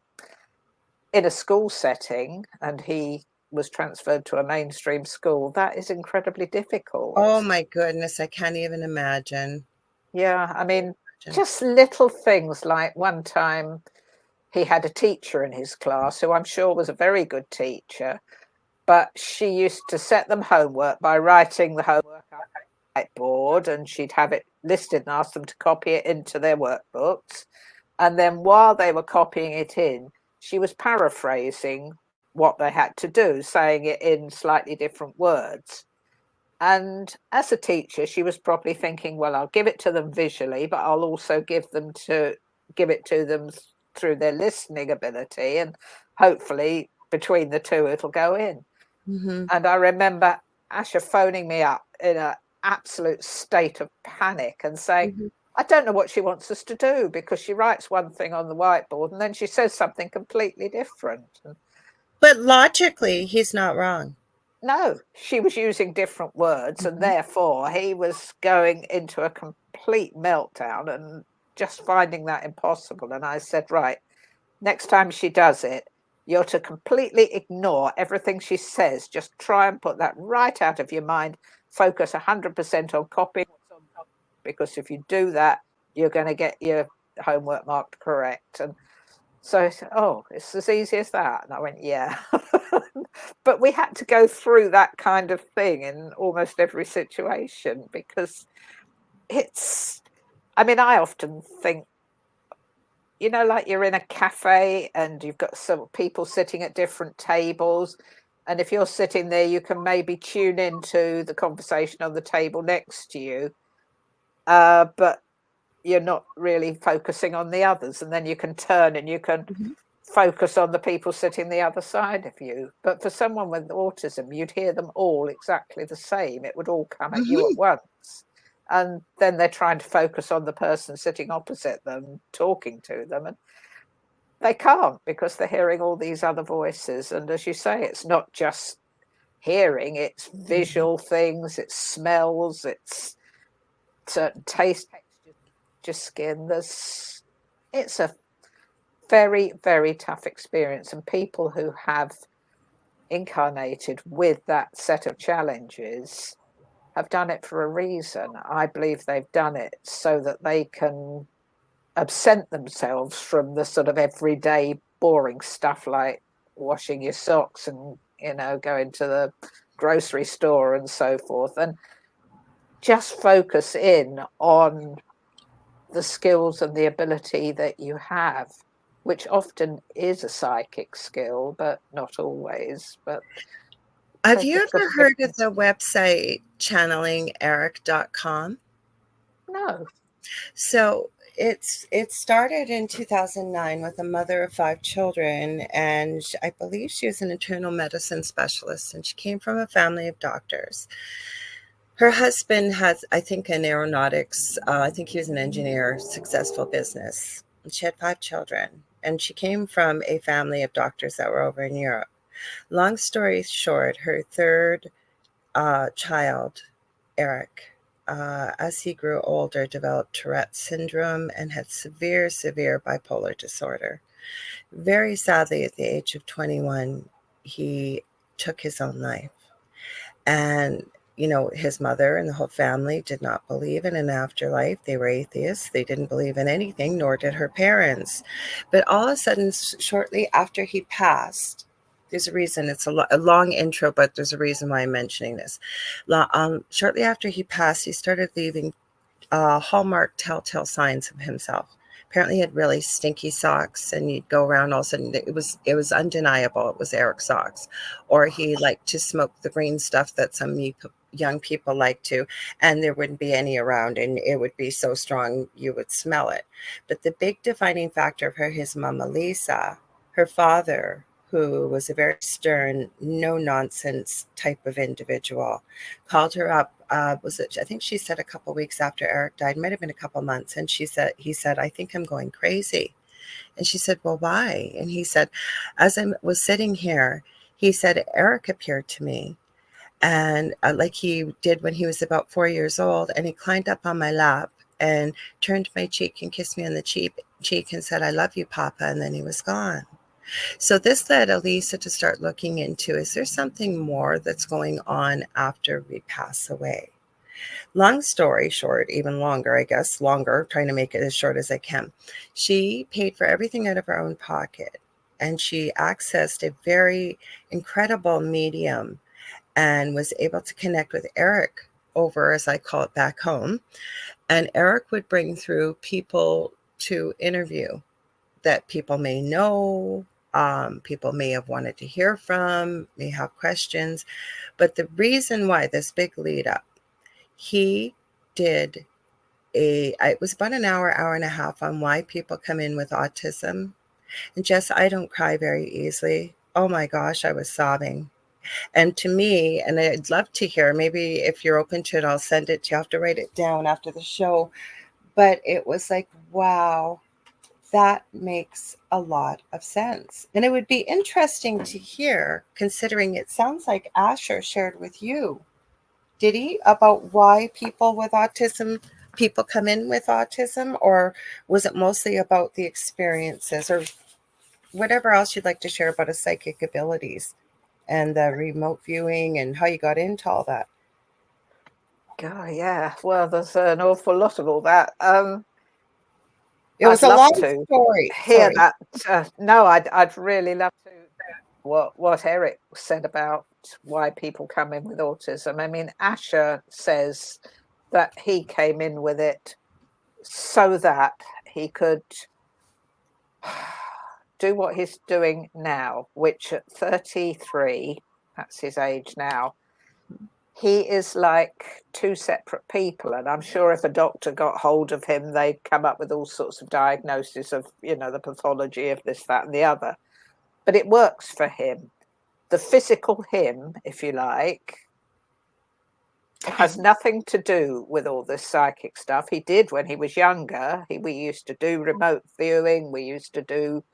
in a school setting, and he was transferred to a mainstream school, that is incredibly difficult. Oh my goodness, I can't even imagine. Yeah, I mean, Imagine. just little things like one time he had a teacher in his class who I'm sure was a very good teacher, but she used to set them homework by writing the homework up on the whiteboard, and she'd have it listed and ask them to copy it into their workbooks. And then while they were copying it in, she was paraphrasing what they had to do, saying it in slightly different words. And as a teacher, she was probably thinking, well, I'll give it to them visually, but I'll also give it to them through their listening ability, and hopefully between the two it'll go in. Hmm. And I remember Asher phoning me up in an absolute state of panic and saying, Hmm. I don't know what she wants us to do, because she writes one thing on the whiteboard and then she says something completely different. But logically, he's not wrong. No, she was using different words, and Mhm. therefore he was going into a complete meltdown and just finding that impossible. And I said, right, next time she does it, you're to completely ignore everything she says. Just try and put that right out of your mind. Focus 100% on copying, because if you do that, you're going to get your homework marked correct. And so I said, oh, it's as easy as that. And I went, yeah. But we had to go through that kind of thing in almost every situation, because it's, I mean, I often think, like you're in a cafe and you've got some people sitting at different tables. And if you're sitting there, you can maybe tune into the conversation on the table next to you. But you're not really focusing on the others. And then you can turn and you can Mhm. focus on the people sitting the other side of you. But for someone with autism, you'd hear them all exactly the same. It would all come at you at Mhm. once. And then they're trying to focus on the person sitting opposite them, talking to them. And they can't, because they're hearing all these other voices. And as you say, it's not just hearing, it's Mhm. visual things, it's smells, it's certain taste, just skin. It's a very, very tough experience. And people who have incarnated with that set of challenges have done it for a reason. I believe they've done it so that they can absent themselves from the sort of everyday boring stuff like washing your socks and, going to the grocery store and so forth, and just focus in on the skills and the ability that you have, which often is a psychic skill, but not always. But Have there's you a sort ever of heard of difference. the website channelingeric.com? No. So it started in 2009 with a mother of 5 children, and I believe she was an internal medicine specialist, and she came from a family of doctors. Her husband has, I think, an aeronautics. I think he was an engineer, successful business. And she had 5 children, and she came from a family of doctors that were over in Europe. Long story short, her third child, Eric, as he grew older, developed Tourette's syndrome and had severe, severe bipolar disorder. Very sadly, at the age of 21, he took his own life. And, his mother and the whole family did not believe in an afterlife. They were atheists. They didn't believe in anything, nor did her parents. But all of a sudden, shortly after he passed, there's a reason. It's a long intro, but there's a reason why I'm mentioning this. Shortly after he passed, he started leaving hallmark telltale signs of himself. Apparently, he had really stinky socks, and you'd go around. All of a sudden, it was undeniable. It was Eric's socks, or he liked to smoke the green stuff that some young people like to, and there wouldn't be any around, and it would be so strong you would smell it. But the big defining factor for his mama Lisa, her father, who was a very stern, no nonsense type of individual, called her up. Was it? I think she said a couple weeks after Eric died, might have been a couple months, and he said, "I think I'm going crazy." And she said, "Well, why?" And he said, "As I was sitting here, he said Eric appeared to me, and like he did when he was about 4 years old, and he climbed up on my lap and turned my cheek and kissed me on the cheek and said, 'I love you, Papa,' and then he was gone." So this led Elisa to start looking into, is there something more that's going on after we pass away? Long story short, even longer, I guess, longer, trying to make it as short as I can. She paid for everything out of her own pocket, and she accessed a very incredible medium and was able to connect with Eric over, as I call it, back home. And Eric would bring through people to interview that people may know, people may have wanted to hear from, may have questions. But the reason why, this big lead up, he did it was about an hour and a half on why people come in with autism. And Jess, I don't cry very easily. Oh my gosh, I was sobbing. And to me, and I'd love to hear, maybe if you're open to it, I'll send it to you. I have to write it down after the show. But it was like, wow, That makes a lot of sense. And it would be interesting to hear, considering it sounds like Asher shared with you, did he, about why people come in with autism, or was it mostly about the experiences, or whatever else you'd like to share about his psychic abilities and the remote viewing and how you got into all that? Oh, yeah. Well, there's an awful lot of all that. It I'd was a love long to story. hear Sorry. that. No, I'd really love to what Eric said about why people come in with autism. I mean, Asher says that he came in with it so that he could do what he's doing now, which at 33, that's his age now, he is like two separate people. And I'm sure if a doctor got hold of him, they'd come up with all sorts of diagnoses of, the pathology of this, that, and the other. But it works for him. The physical him, if you like, has nothing to do with all this psychic stuff. He did when he was younger. We used to do remote viewing. We used to do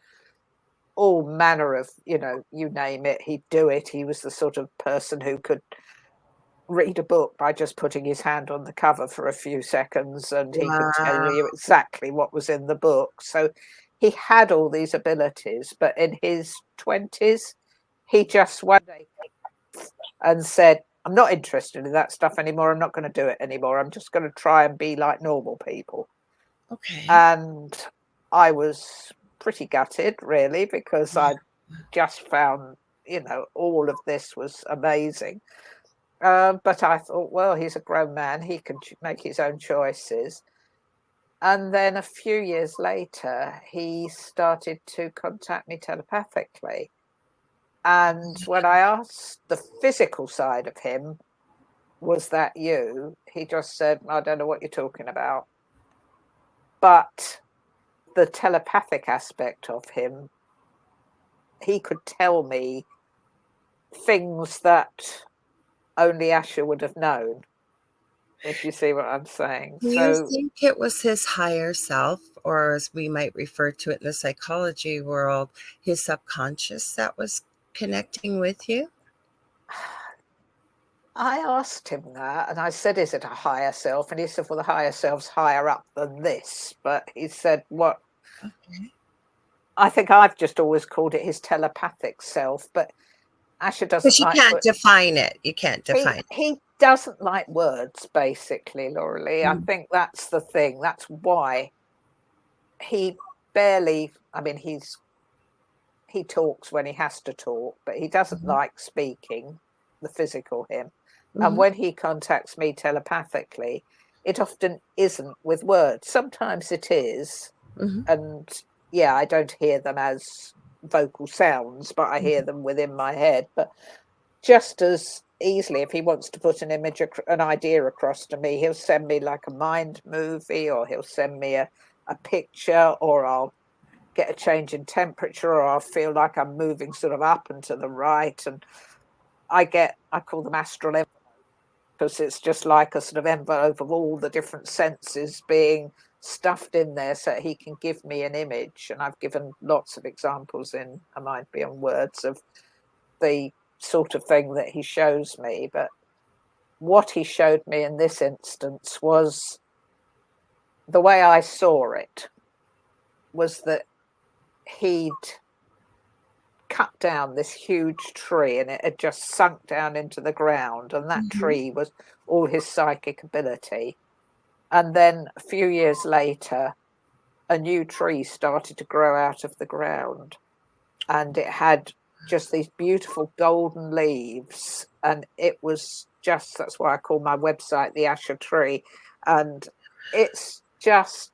all manner of, you name it, he'd do it. He was the sort of person who could read a book by just putting his hand on the cover for a few seconds, and he could tell Wow. you exactly what was in the book. So he had all these abilities, but in his 20s, he just one day and said, I'm not interested in that stuff anymore. I'm not going to do it anymore. I'm just going to try and be like normal people. Okay. And I was pretty gutted, really, because I just found, all of this was amazing. But I thought, well, he's a grown man. He can make his own choices. And then a few years later, he started to contact me telepathically. And when I asked the physical side of him, was that you? He just said, I don't know what you're talking about. But the telepathic aspect of him, he could tell me things that only Asher would have known, if you see what I'm saying. Do you So think it was his higher self, or as we might refer to it in the psychology world, his subconscious that was connecting with you? I asked him that, and I said, is it a higher self? And he said, well, the higher self's higher up than this. But he said, what? Okay. I think I've just always called it his telepathic self, but Asher doesn't Because you like can't define it. You can't define it. he doesn't like words, basically, Laura Lee. I Mm. think that's the thing. That's why he barely, I mean, he talks when he has to talk, but he doesn't Mhm. like speaking, the physical him. And Mhm. when he contacts me telepathically, it often isn't with words. Sometimes it is. Mhm. And yeah, I don't hear them as vocal sounds, but I hear Mhm. them within my head. But just as easily, if he wants to put an image, an idea across to me, he'll send me like a mind movie, or he'll send me a picture, or I'll get a change in temperature, or I'll feel like I'm moving sort of up and to the right. And I call them astral envelopes, because it's just like a sort of envelope of all the different senses being stuffed in there so he can give me an image. And I've given lots of examples in A Mind Beyond Words of the sort of thing that he shows me. But what he showed me in this instance was, the way I saw it was that he'd cut down this huge tree, and it had just sunk down into the ground, and that Mhm. tree was all his psychic ability. And then a few years later, a new tree started to grow out of the ground, and it had just these beautiful golden leaves, and it was just, that's why I call my website the Asher Tree. And it's just,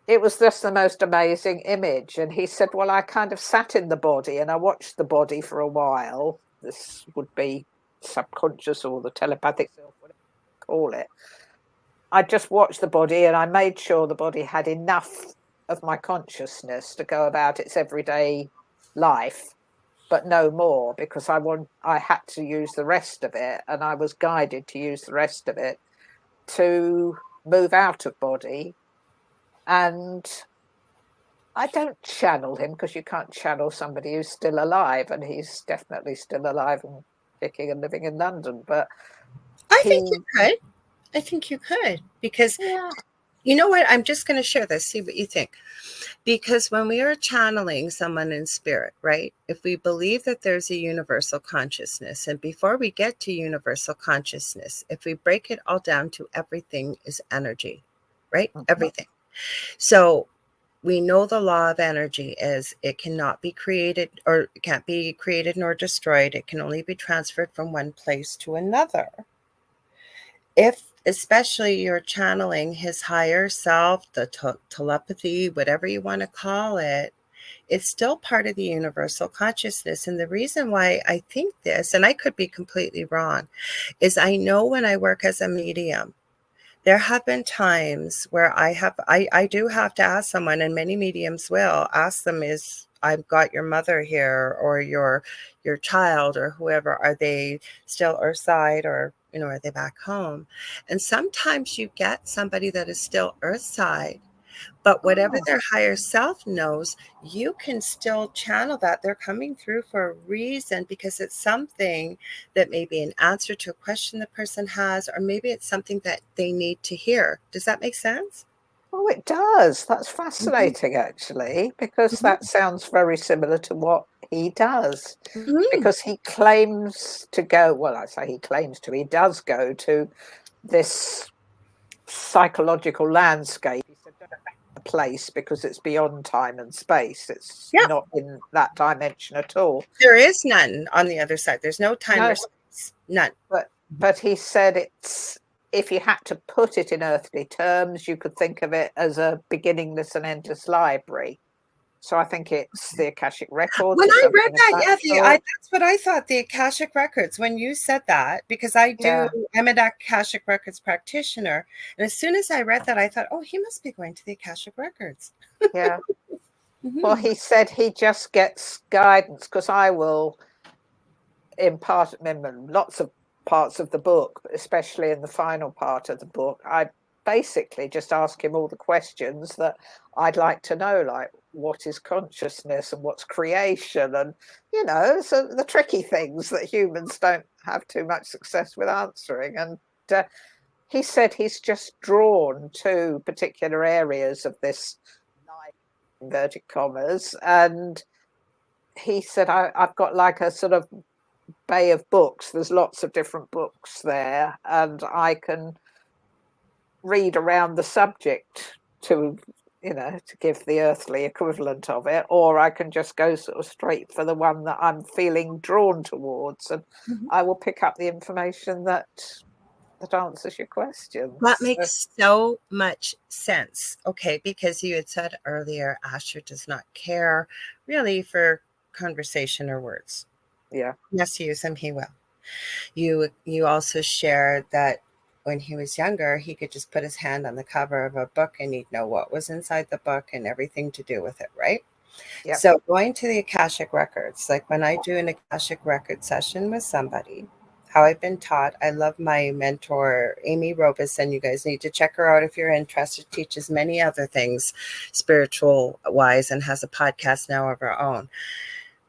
it was just the most amazing image. And he said, well, I kind of sat in the body and I watched the body for a while. This would be subconscious or the telepathic self, whatever you call it. I just watched the body and I made sure the body had enough of my consciousness to go about its everyday life, but no more, because I had to use the rest of it, and I was guided to use the rest of it to move out of body. And I don't channel him, because you can't channel somebody who's still alive, and he's definitely still alive and kicking and living in London. But I think he, you could. I think you could, because yeah, you know what? I'm just going to share this, see what you think. Because when we are channeling someone in spirit, right? If we believe that there's a universal consciousness, and before we get to universal consciousness, if we break it all down to everything is energy, right? mhm. Everything. So we know the law of energy is it cannot be created, or it can't be created nor destroyed. It can only be transferred from one place to another. If especially you're channeling his higher self, the telepathy, whatever you want to call it, it's still part of the universal consciousness. And the reason why I think this, and I could be completely wrong, is I know when I work as a medium, there have been times where I do have to ask someone, and many mediums will ask them, is I've got your mother here, or your child, or whoever, are they still earthside, or are they back home? And sometimes you get somebody that is still earthside, but whatever Oh, their higher self knows, you can still channel that. They're coming through for a reason, because it's something that may be an answer to a question the person has, or maybe it's something that they need to hear. Does that make sense? oh, it does. That's Mhm, fascinating, actually, because mhm, that sounds very similar to what he does. mhm. Because he claims to go, well, I say he claims to, he does go to this psychological landscape. He said, "Don't go to a place, because it's beyond time and space. It's Yeah, not in that dimension at all." there is none on the other side. There's no time or No, space. None. but he said, it's, if you had to put it in earthly terms, you could think of it as a beginningless and endless library. So I think it's the Akashic records When or I read something of that, that yeah, sort. that's what I thought, the Akashic Records, when you said that, because Yeah, I'm an Akashic Records practitioner. And as soon as I read that, I thought, oh, he must be going to the Akashic Records. yeah. Well, Hmm. he said he just gets guidance, because I will impart lots of parts of the book, but especially in the final part of the book, I basically just ask him all the questions that I'd like to know, like what is consciousness and what's creation, and so the tricky things that humans don't have too much success with answering. And he said he's just drawn to particular areas of this life, inverted commas, and he said, I've got like a sort of bay of books. There's lots of different books there, and I can read around the subject to, to give the earthly equivalent of it, or I can just go sort of straight for the one that I'm feeling drawn towards, and Hmm. I will pick up the information that answers your That questions. So, makes so much sense. Okay, because you had said earlier, Asher does not care really for conversation or words. yeah, Yes, use them, he will. You also shared that when he was younger, he could just put his hand on the cover of a book and he'd know what was inside the book and everything to do with it, right? yeah, So going to the Akashic Records, like when I do an Akashic Record session with somebody, how I've been taught, I love my mentor, Amy Robison. You guys need to check her out if you're interested. Teaches many other things spiritual wise and has a podcast now of her own.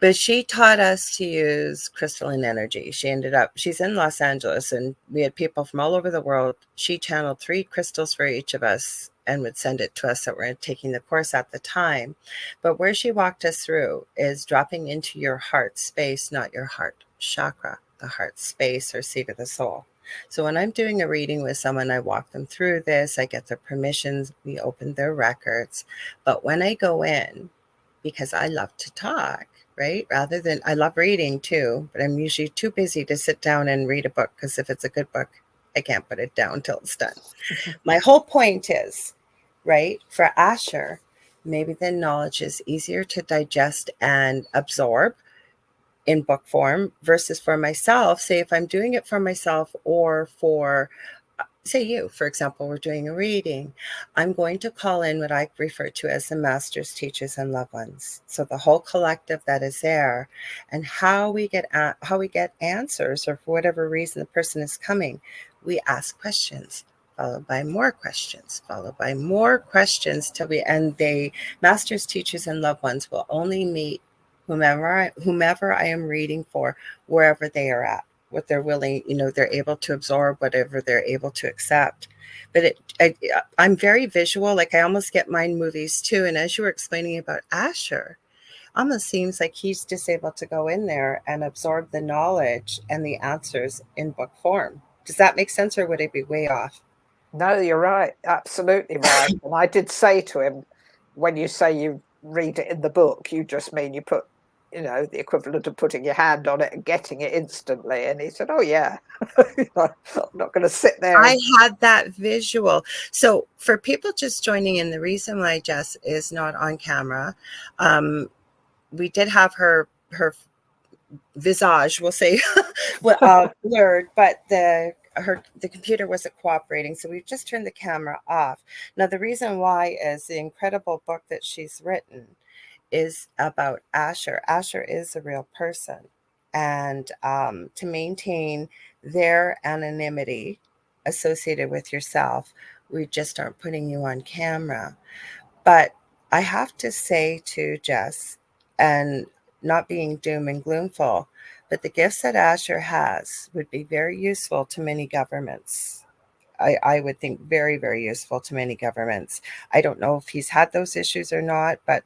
But she taught us to use crystalline energy. She's in Los Angeles, and we had people from all over the world. She channeled 3 crystals for each of us and would send it to us that were taking the course at the time. But where she walked us through is dropping into your heart space, not your heart chakra, the heart space or seat of the soul. So when I'm doing a reading with someone, I walk them through this, I get their permissions, we open their records. But when I go in, because I love to talk, right? Rather than, I love reading too, but I'm usually too busy to sit down and read a book, because if it's a good book, I can't put it down till it's done. My whole point is, right, for Asher, maybe the knowledge is easier to digest and absorb in book form versus for myself. Say if I'm doing it for myself, or for say you, for example, we're doing a reading, I'm going to call in what I refer to as the masters, teachers, and loved ones. So the whole collective that is there, and how we get answers, or for whatever reason the person is coming, we ask questions. followed by more questions, followed by more questions till we and they masters, teachers, and loved ones will only meet whomever I am reading for, wherever they are at, what they're willing, they're able to absorb, whatever they're able to accept. But I'm very visual. Like I almost get mind movies too. And as you were explaining about Asher, almost seems like he's just able to go in there and absorb the knowledge and the answers in book form. Does that make sense, or would I be way off? No, you're right. Absolutely right. And I did say to him, when you say you read it in the book, you just mean you put, the equivalent of putting your hand on it and getting it instantly. And he said, oh, yeah. I'm not going to sit there. I had that visual. So for people just joining in, the reason why Jes is not on camera, we did have her visage, we'll say, blurred, but the computer wasn't cooperating, so we've just turned the camera off. Now the reason why is the incredible book that she's written is about Asher. Asher is a real person, and to maintain their anonymity associated with yourself, we just aren't putting you on camera. But I have to say to Jes, and not being doom and gloomful, but the gifts that Asher has would be very useful to many governments. I would think very, very useful to many governments. I don't know if he's had those issues or not, but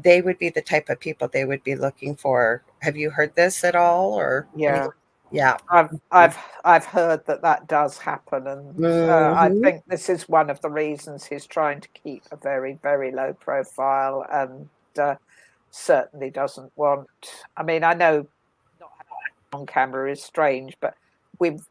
they would be the type of people they would be looking for. Have you heard this at all, or Yeah. anything? Yeah. I've heard that does happen, and I Mm-hmm. think this is one of the reasons he's trying to keep a very, very low profile, and certainly doesn't want. I mean, I know not having on camera is strange, but we've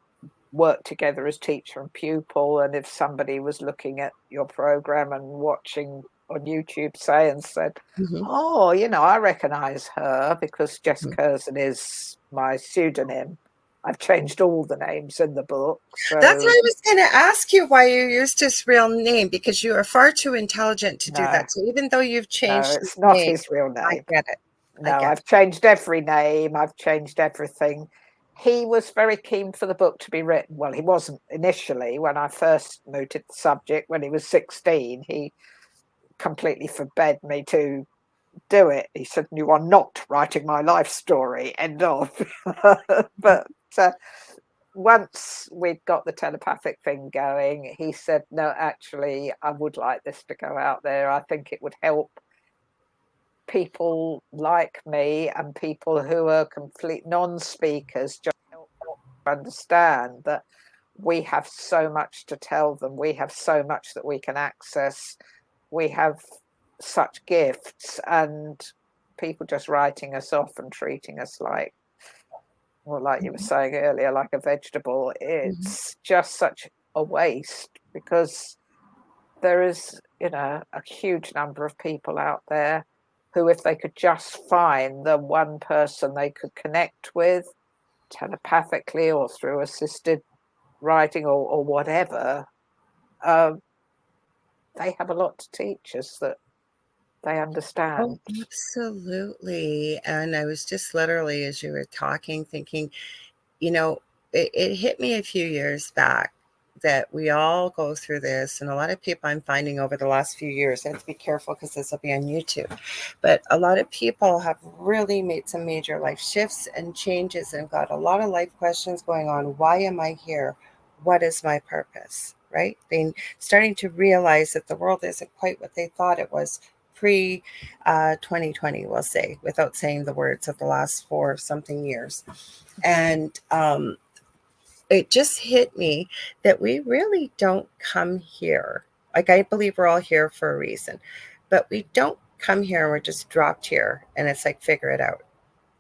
worked together as teacher and pupil, and if somebody was looking at your program and watching on YouTube, say, and said, Mm-hmm. "Oh, I recognise her because Jes Kerzen is my pseudonym." I've changed all the names in the book, That's what so I was going to ask you, why you used his real name, because you are far too intelligent to do no, that. So even though you've no, changed his it's not name, his real I name. get it. I No, get I've changed every name. I've changed everything. He was very keen for the book to be written. Well, he wasn't initially when I first mooted the subject when he was 16. He completely forbade me to do it. He said, "You are not writing my life story." End of. But once we'd got the telepathic thing going, he said, "No, actually, I would like this to go out there. I think it would help people like me and people who are complete non-speakers, just help them understand that we have so much to tell them. We have so much that we can access. We have such gifts, and people just writing us off and treating us like, well, like you were saying earlier, like a vegetable. Mhm. It's just such a waste because there is, a huge number of people out there who, if they could just find the one person they could connect with telepathically or through assisted writing or whatever, um, they have a lot to teach us that they Oh, understand. absolutely. And I was just literally, as you were talking, thinking, you know, it hit me a few years back that we all go through this. And a lot of people I'm finding over the last few years, I have to be careful because this will be on YouTube, but a lot of people have really made some major life shifts and changes and got a lot of life questions going on. Why am I here? What is my purpose? Right? They starting to realize that the world isn't quite what they thought it was pre 2020, we'll say, without saying the words of the last 4 something years. And it just hit me that we really don't come here. Like, I believe we're all here for a reason, but we don't come here and we're just dropped here and it's like, figure it out.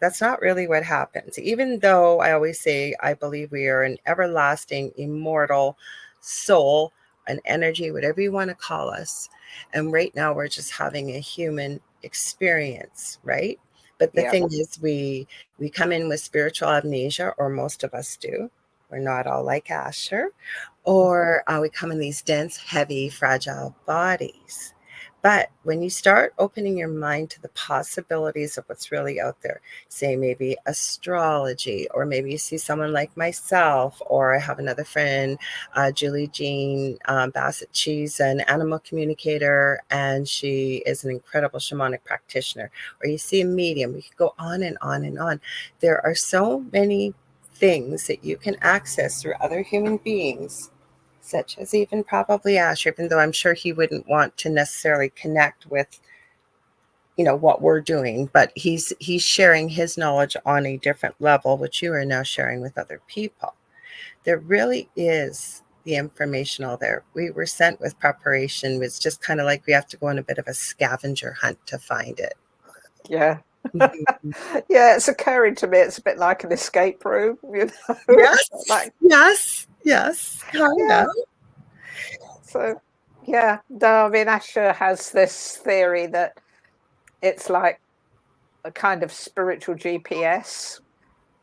That's not really what happens. Even though I always say I believe we are an everlasting, immortal soul, an energy, whatever you want to call us. And right now we're just having a human experience, right? But the Yeah. thing is, we come in with spiritual amnesia, or most of us do. We're not all like Asher, or we come in these dense, heavy, fragile bodies. But when you start opening your mind to the possibilities of what's really out there, say maybe astrology, or maybe you see someone like myself, or I have another friend, Julie Jean Bassett. She's an animal communicator and she is an incredible shamanic practitioner. Or you see a medium, we could go on and on and on. There are so many things that you can access through other human beings, such as even probably Asher, even though I'm sure he wouldn't want to necessarily connect with, what we're doing, but he's sharing his knowledge on a different level, which you are now sharing with other people. There really is the information all there. We were sent with preparation. It's just kind of like we have to go on a bit of a scavenger hunt to find it. Yeah. Mhm. Yeah, it's occurring to me. It's a bit like an escape room, Yes, like, yes, kind yeah. of. So, yeah. No, I mean, Asher has this theory that it's like a kind of spiritual GPS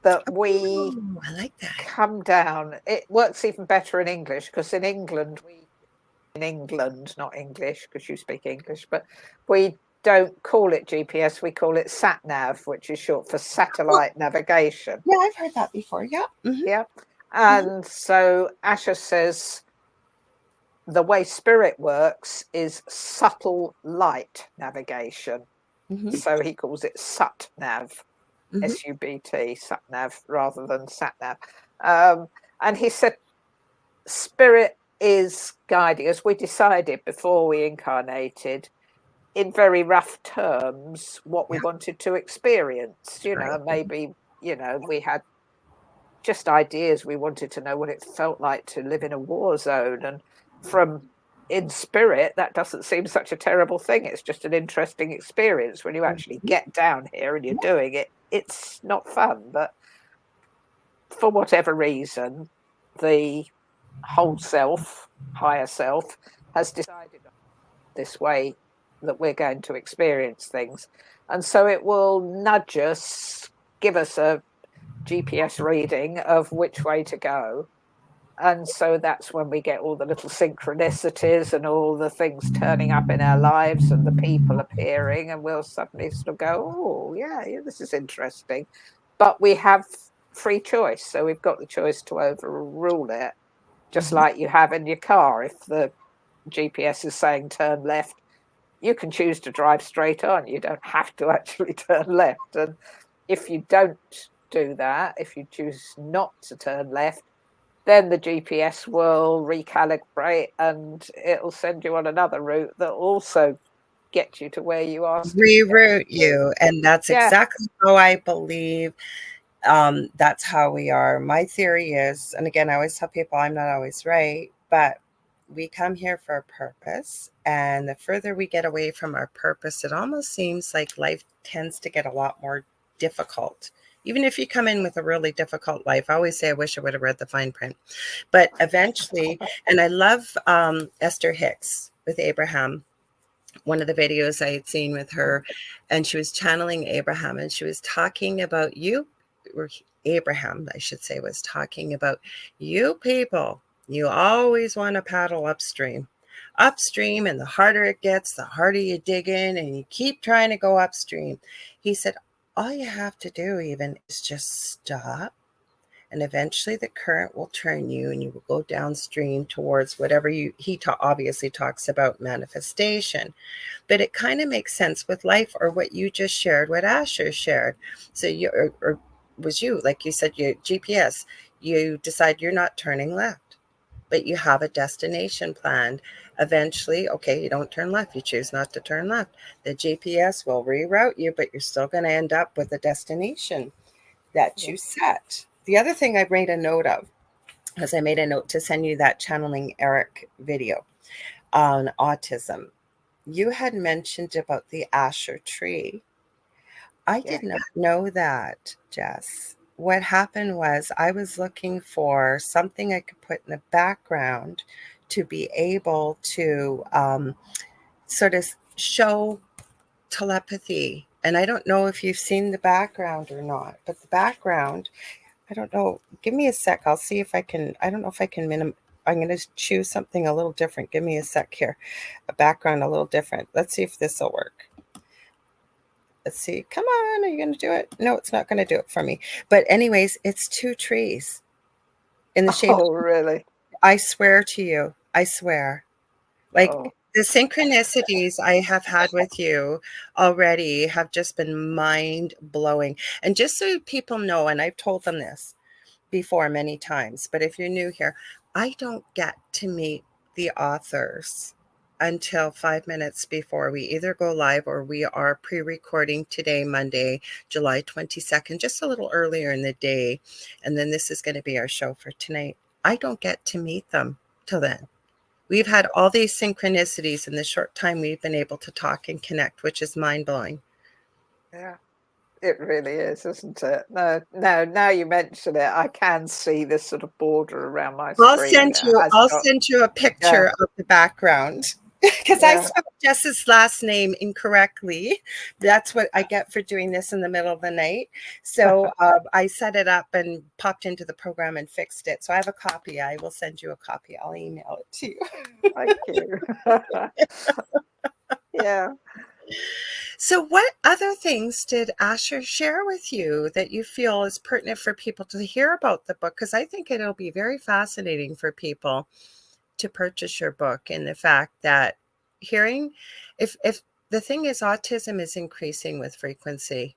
that we Oh, I like that. come down. It works even better in English because in England, not English because you speak English, but we don't call it GPS, we call it sat nav, which is short for Oh, satellite navigation. yeah, I've heard that before. Yeah. Yeah. Hmm. And so Asher says the way spirit works is subtle light navigation. Hmm. So he calls it sat nav, Hmm. SUBT, sat nav, rather than sat nav. And he said spirit is guiding us. We decided before we incarnated, in very rough terms, what we Yeah. wanted to experience. Right. Maybe, we had just ideas. We wanted to know what it felt like to live in a war zone. And from in spirit, that doesn't seem such a terrible thing. It's just an interesting experience. When you actually Mhm. get down here and you're Yeah. doing it, it's not fun. But for whatever reason, the whole self, higher self, has decided this way that we're going to experience things. And so it will nudge us, give us a GPS reading of which way to go. And so that's when we get all the little synchronicities and all the things turning up in our lives and the people appearing, and we'll suddenly sort of go, oh, yeah, this is interesting. But we have free choice. So we've got the choice to overrule it, just Mhm. like you have in your car. If the GPS is saying turn left, you can choose to drive straight on. You don't have to actually turn left. And if you don't do that, if you choose not to turn left, then the GPS will recalibrate and it'll send you on another route that also get you to where you asked it to get Reroute you to. you, and that's Yeah, exactly how I believe. That's how we are. My theory is, and again, I always tell people I'm not always right, but we come here for a purpose. And the further we get away from our purpose, it almost seems like life tends to get a lot more difficult. Even if you come in with a really difficult life, I always say, I wish I would have read the fine print. But eventually, and I love Esther Hicks with Abraham, one of the videos I had seen with her, and she was channeling Abraham, and she was talking about you, or Abraham, I should say, was talking about you people. You always want to paddle upstream. Upstream, and the harder it gets, the harder you dig in, and you keep trying to go upstream. He said, all you have to do, even, is just stop, and eventually the current will turn you and you will go downstream towards whatever obviously talks about manifestation. But it kind of makes sense with life, or what you just shared, what Asher shared. So or was you, like you said, your GPS, you decide you're not turning left, but you have a destination planned. Eventually, okay, you don't turn left, you choose not to turn left. The GPS will reroute you, but you're still going to end up with a destination that yeah, you set. The other thing I made a note of, is I made a note to send you that channeling Eric video on autism. You had mentioned about the Asher tree. I yeah, did not know that, Jess. What happened was I was looking for something I could put in the background to be able to sort of show telepathy. And I don't know if you've seen the background or not, but the background, I don't know. Give me a sec. I'll see if I can. I don't know if I can I'm going to choose something a little different. Give me a sec here. A background a little different. Let's see if this will work. Let's see. Come on. Are you going to do it? No, it's not going to do it for me. But anyways, it's two trees in the shape. Oh, really? I swear to you. I swear. Like Oh, the synchronicities I have had with you already have just been mind blowing. And just so people know, and I've told them this before many times, but if you're new here, I don't get to meet the authors until 5 minutes before we either go live or we are pre-recording today, Monday, July 22nd, just a little earlier in the day. And then this is going to be our show for tonight. I don't get to meet them till then. We've had all these synchronicities in the short time we've been able to talk and connect, which is mind-blowing. yeah. It really is, isn't it? No, now you mention it, I can see this sort of border around my screen. It has I'll got, send you a yeah, picture of the background because I yeah. spelled Jess's last name incorrectly. That's what I get for doing this in the middle of the night. So I set it up and popped into the program and fixed it. So I have a copy. I will send you a copy. I'll email it to you. Thank you. Yeah. So, what other things did Asher share with you that you feel is pertinent for people to hear about the book? Because I think it'll be very fascinating for people to purchase your book, and the fact that hearing, if the thing is, autism is increasing with frequency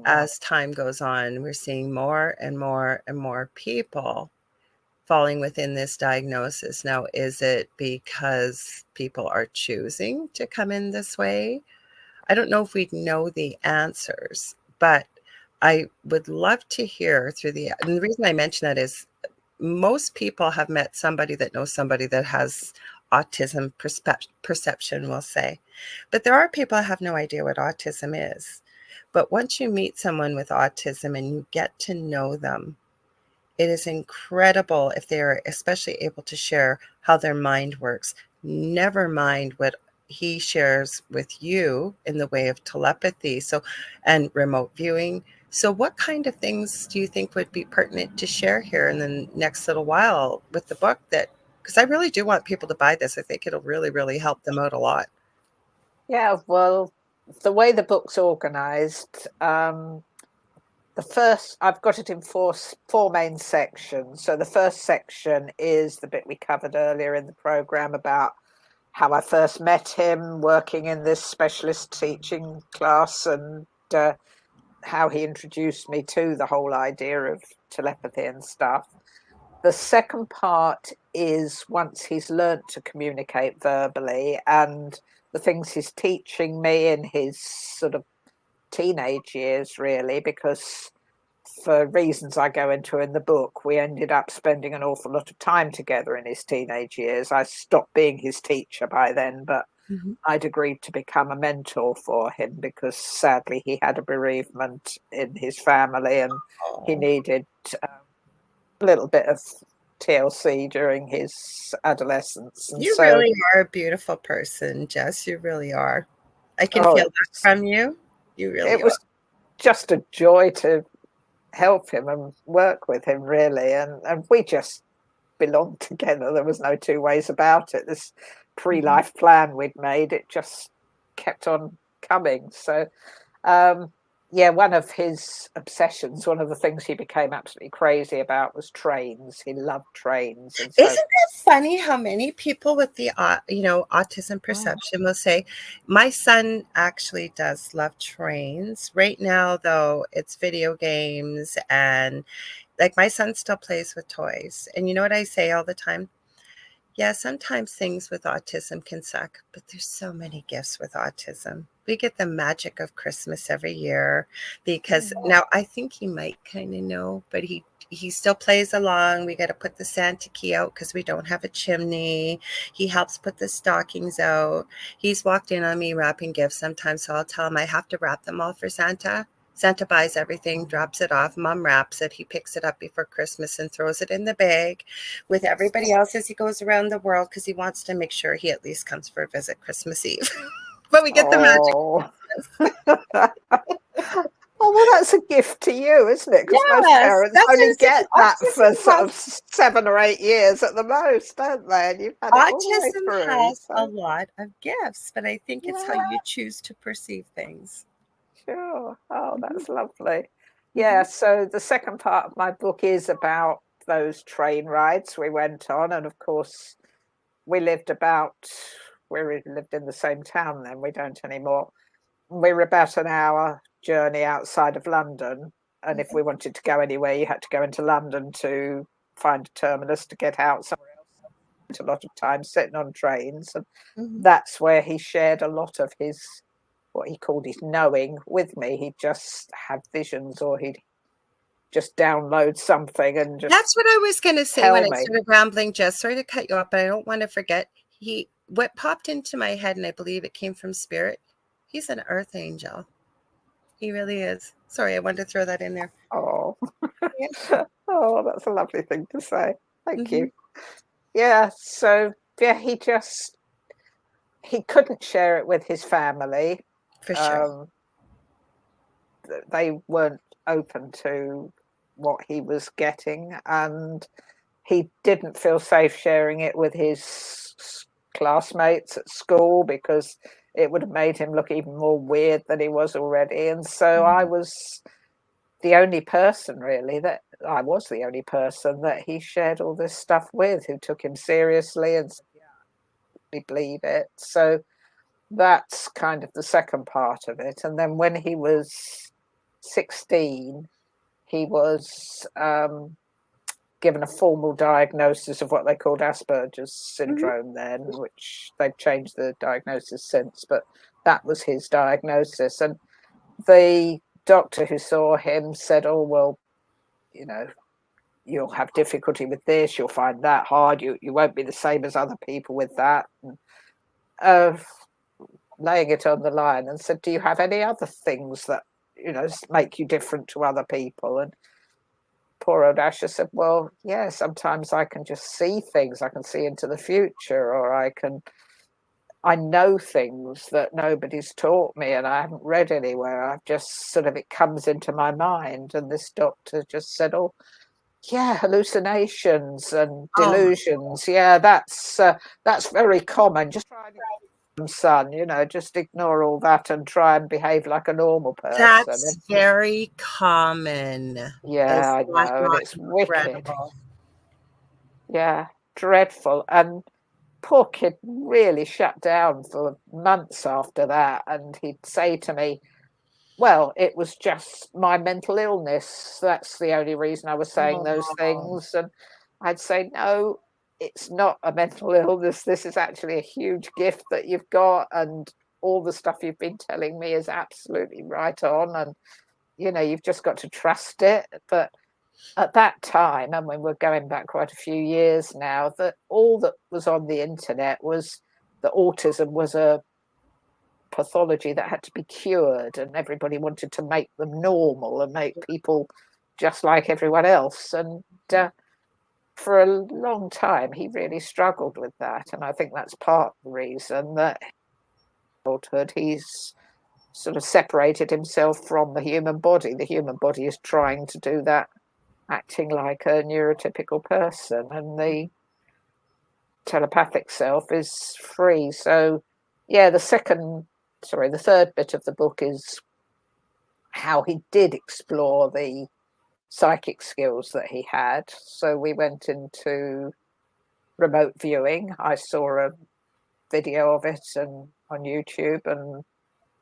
as time goes on. We're seeing more and more and more people falling within this diagnosis. Now, is it because people are choosing to come in this way? I don't know if we know the answers, but I would love to hear and the reason I mention that is most people have met somebody that knows somebody that has autism perception, we'll say. But there are people that have no idea what autism is. But once you meet someone with autism and you get to know them, it is incredible if they are especially able to share how their mind works. Never mind what he shares with you in the way of telepathy, and remote viewing. So what kind of things do you think would be pertinent to share here in the next little while with the book, that because I really do want people to buy this. I think it'll really, really help them out a lot. Yeah, well, the way the book's organized, the first, I've got it in four main sections. So the first section is the bit we covered earlier in the program about how I first met him working in this specialist teaching class, and how he introduced me to the whole idea of telepathy and stuff. The second part is once he's learnt to communicate verbally, and the things he's teaching me in his sort of teenage years, really, because for reasons I go into in the book, we ended up spending an awful lot of time together in his teenage years. I stopped being his teacher by then, but Mhm. I'd agreed to become a mentor for him because sadly he had a bereavement in his family, and he Oh, needed a little bit of TLC during his adolescence. And you so, really are a beautiful person, Jess. You really are. I can oh, feel that from you. You it really are. was just a joy to help him and work with him, really. And we just belonged together. There was no two ways about it. This Mhm. pre-life plan we'd made, it just kept on coming. So um yeah, one of his obsessions, one of the things he became absolutely crazy about was trains. He loved trains. And Isn't so it funny how many people with the autism mm, perception will say, "My son actually does love trains." Right now, though, it's video games, and like my son still plays with toys. And you know what I say all the time? Yeah, sometimes things with autism can suck, but there's so many gifts with autism. We get the magic of Christmas every year because mm, now I think he might kind of know, but he still plays along. We got to put the Santa key out because we don't have a chimney. He helps put the stockings out. He's walked in on me wrapping gifts sometimes, so I'll tell him I have to wrap them all for Santa. Santa buys everything, drops it off. Mom wraps it. He picks it up before Christmas and throws it in the bag with everybody else as he goes around the world because he wants to make sure he at least comes for a visit Christmas Eve. But we get the magic. oh Oh, well, that's a gift to you, isn't it? Because most Yes, parents that's only just get that for autism sort has of 7 or 8 years at the most, don't they? And you've had it all the way autism through. has a So, lot of gifts, but I think it's how yeah, you choose to perceive things. sure. Oh, Mhm, that's lovely. Yeah, mhm, so the second part of my book is about those train rides we went on. And of course, we lived about, we lived in the same town then, we don't anymore. We were about an hour journey outside of London, and if mhm, we wanted to go anywhere, you had to go into London to find a terminus to get out somewhere else. Spent a lot of time sitting on trains, and mhm. that's where he shared a lot of his what he called his knowing with me. He'd just have visions, or he'd just download something and just That's what I was gonna say when tell I me. started rambling, Jess. Sorry to cut you off, but I don't wanna forget, what popped into my head, and I believe it came from spirit, he's an earth angel. He really is. Sorry, I wanted to throw that in there. Oh, Yeah. oh, that's a lovely thing to say. Thank you. Mhm. Yeah. So yeah, he couldn't share it with his family. For sure. Um, they weren't open to what he was getting, and he didn't feel safe sharing it with his classmates at school because it would have made him look even more weird than he was already. And so I Mhm. was the only person really that I was the only person that he shared all this stuff with who took him seriously and said, yeah, we believe it. So that's kind of the second part of it. And then when he was 16, he was given a formal diagnosis of what they called Asperger's Mhm. syndrome then, which they've changed the diagnosis since, but that was his diagnosis. And the doctor who saw him said, oh, well, you know, you'll have difficulty with this, you'll find that hard, you won't be the same as other people with that. And, uh, laying it on the line and said, do you have any other things that, make you different to other people? And poor old Asher said, well, yeah, sometimes I can just see things. I can see into the future, or I know things that nobody's taught me and I haven't read anywhere. I've just sort of, it comes into my mind. And this doctor just said, oh, yeah, hallucinations and Oh my, delusions. Yeah, that's very common. Just try and ignore them, son, just ignore all that and try and behave like a normal person. that's And very common. yeah, Is I that know, and not it's wicked. incredible? Yeah, dreadful. And poor kid really shut down for months after that. And he'd say to me, well, it was just my mental illness. That's the only reason I was saying those Oh, things. And I'd say, no, it's not a mental illness. This is actually a huge gift that you've got. And all the stuff you've been telling me is absolutely right on. And, you've just got to trust it. But at that time, and when we're going back quite a few years now, that all that was on the internet was that autism was a pathology that had to be cured, and everybody wanted to make them normal and make people just like everyone else. And for a long time, he really struggled with that. And I think that's part of the reason that in adulthood he's sort of separated himself from the human body. The human body is trying to do that, acting like a neurotypical person, and the telepathic self is free. So, yeah, the third bit of the book is how he did explore the psychic skills that he had. So we went into remote viewing. I saw a video of it and on YouTube and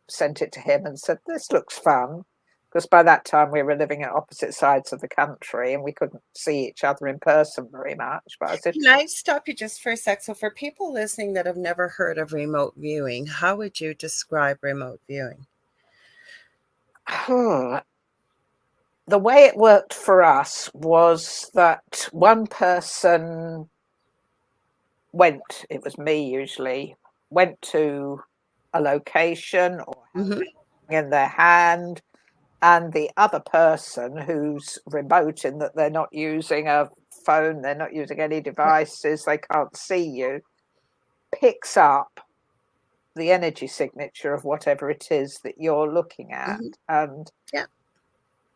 sent it to him and said, this looks fun. Because by that time we were living at opposite sides of the country and we couldn't see each other in person very much. But I said, can I stop you just for a sec? So, for people listening that have never heard of remote viewing, how would you describe remote viewing? the way it worked for us was that one person it was me usually, went to a location or held Hmm. it in their hand, and the other person who's remote in that they're not using a phone, they're not using any devices, they can't see you, picks up the energy signature of whatever it is that you're looking at. Hmm. And Yeah.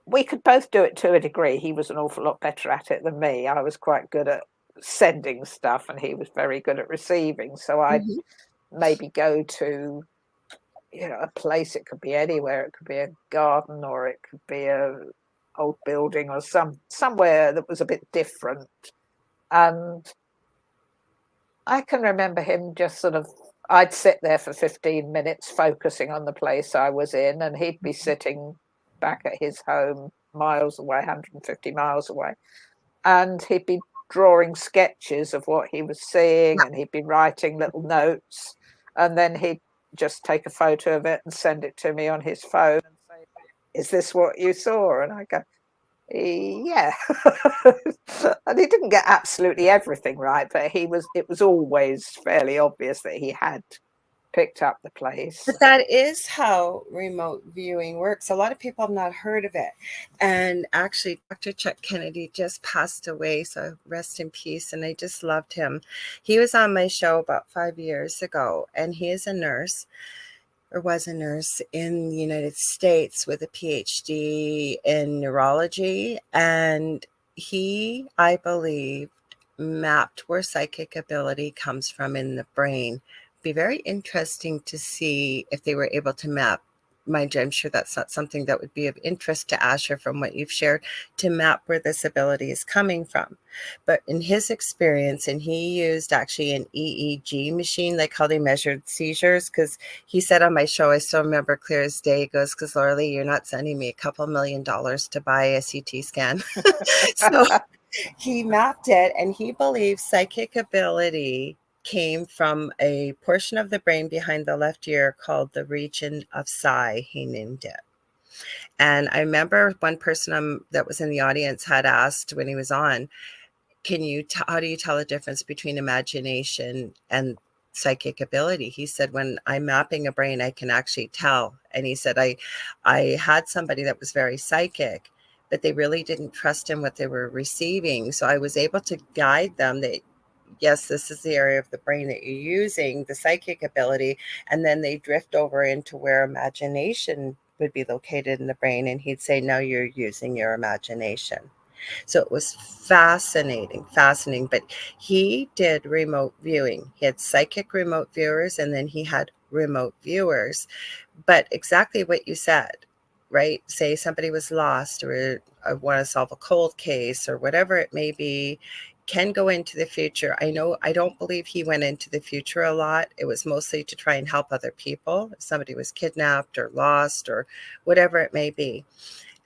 we could both do it to a degree. He was an awful lot better at it than me. I was quite good at sending stuff, and he was very good at receiving. So I'd Mhm. maybe go to, a place. It could be anywhere. It could be a garden, or it could be a old building, or somewhere that was a bit different. And I can remember him just sort of, I'd sit there for 15 minutes focusing on the place I was in, and he'd be sitting back at his home miles away, 150 miles away, and he'd be drawing sketches of what he was seeing, Yeah. and he'd be writing little notes, and then he'd just take a photo of it and send it to me on his phone and say, "Is this what you saw?" And I go, yeah. And he didn't get absolutely everything right, but it was always fairly obvious that he had picked up the place. But that is how remote viewing works. A lot of people have not heard of it. And actually, Dr. Chuck Kennedy just passed away, so rest in peace. And I just loved him. He was on my show about 5 years ago, and he is a nurse, or was a nurse, in the United States with a PhD in neurology. And he, I believe, mapped where psychic ability comes from in the brain. Be very interesting to see if they were able to map. Mind you, I'm sure that's not something that would be of interest to Asher from what you've shared, to map where this ability is coming from. But in his experience, and he used actually an EEG machine, like how they measured seizures, because he said on my show, I still remember clear as day, he goes, because Laura, you're not sending me a couple $1 million to buy a CT scan. So he mapped it, and he believes psychic ability came from a portion of the brain behind the left ear called the region of psi, he named it. And I remember one person that was in the audience had asked when he was on, how do you tell the difference between imagination and psychic ability? He said, when I'm mapping a brain, I can actually tell. And he said, I had somebody that was very psychic, but they really didn't trust in what they were receiving. So I was able to guide them that, yes, this is the area of the brain that you're using, the psychic ability. And then they drift over into where imagination would be located in the brain. And he'd say, no, you're using your imagination. So it was fascinating, fascinating. But he did remote viewing. He had psychic remote viewers, and then he had remote viewers. But exactly what you said, right? Say somebody was lost, or I want to solve a cold case, or whatever it may be, can go into the future. I don't believe he went into the future a lot. It was mostly to try and help other people. If somebody was kidnapped or lost or whatever it may be.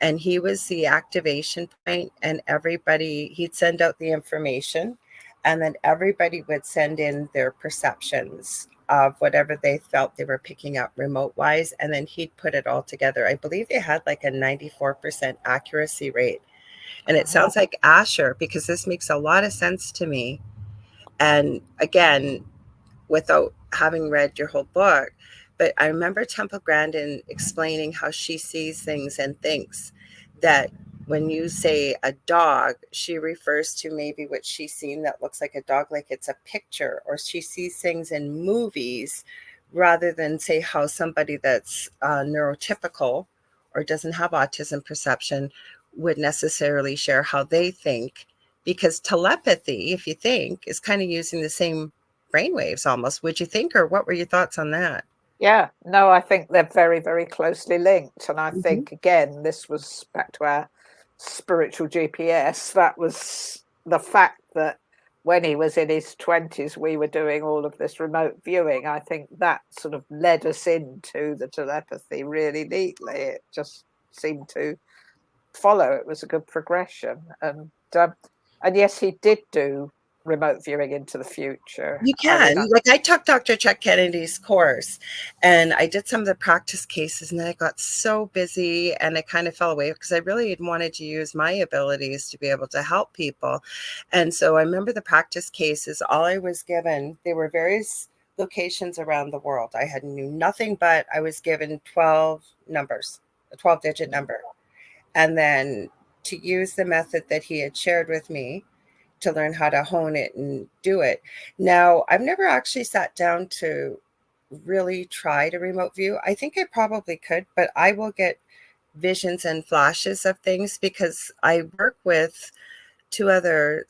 And he was the activation point, and he'd send out the information, and then everybody would send in their perceptions of whatever they felt they were picking up remote wise, and then he'd put it all together. I believe they had like a 94% accuracy rate. And it sounds like Asher, because this makes a lot of sense to me. And again, without having read your whole book, but I remember Temple Grandin explaining how she sees things and thinks that when you say a dog, she refers to maybe what she's seen that looks like a dog, like it's a picture, or she sees things in movies rather than say how somebody that's neurotypical or doesn't have autism perception would necessarily share how they think. Because telepathy, if you think, is kind of using the same brainwaves almost, would you think, or what were your thoughts on that? Yeah, no, I think they're very, very closely linked. And I Mhm. think, again, this was back to our spiritual GPS. That was the fact that when he was in his 20s, we were doing all of this remote viewing. I think that sort of led us into the telepathy really neatly. It just seemed to follow. It was a good progression. And yes, he did do remote viewing into the future. You I mean, can. Like, I took Dr. Chuck Kennedy's course, and I did some of the practice cases, and then I got so busy and I kind of fell away because I really wanted to use my abilities to be able to help people. And so I remember the practice cases, all I was given, they were various locations around the world. I had knew nothing, but I was given 12 numbers, a 12-digit number. And then to use the method that he had shared with me, to learn how to hone it and do it. Now, I've never actually sat down to really try to remote view. I think I probably could, but I will get visions and flashes of things, because I work with three other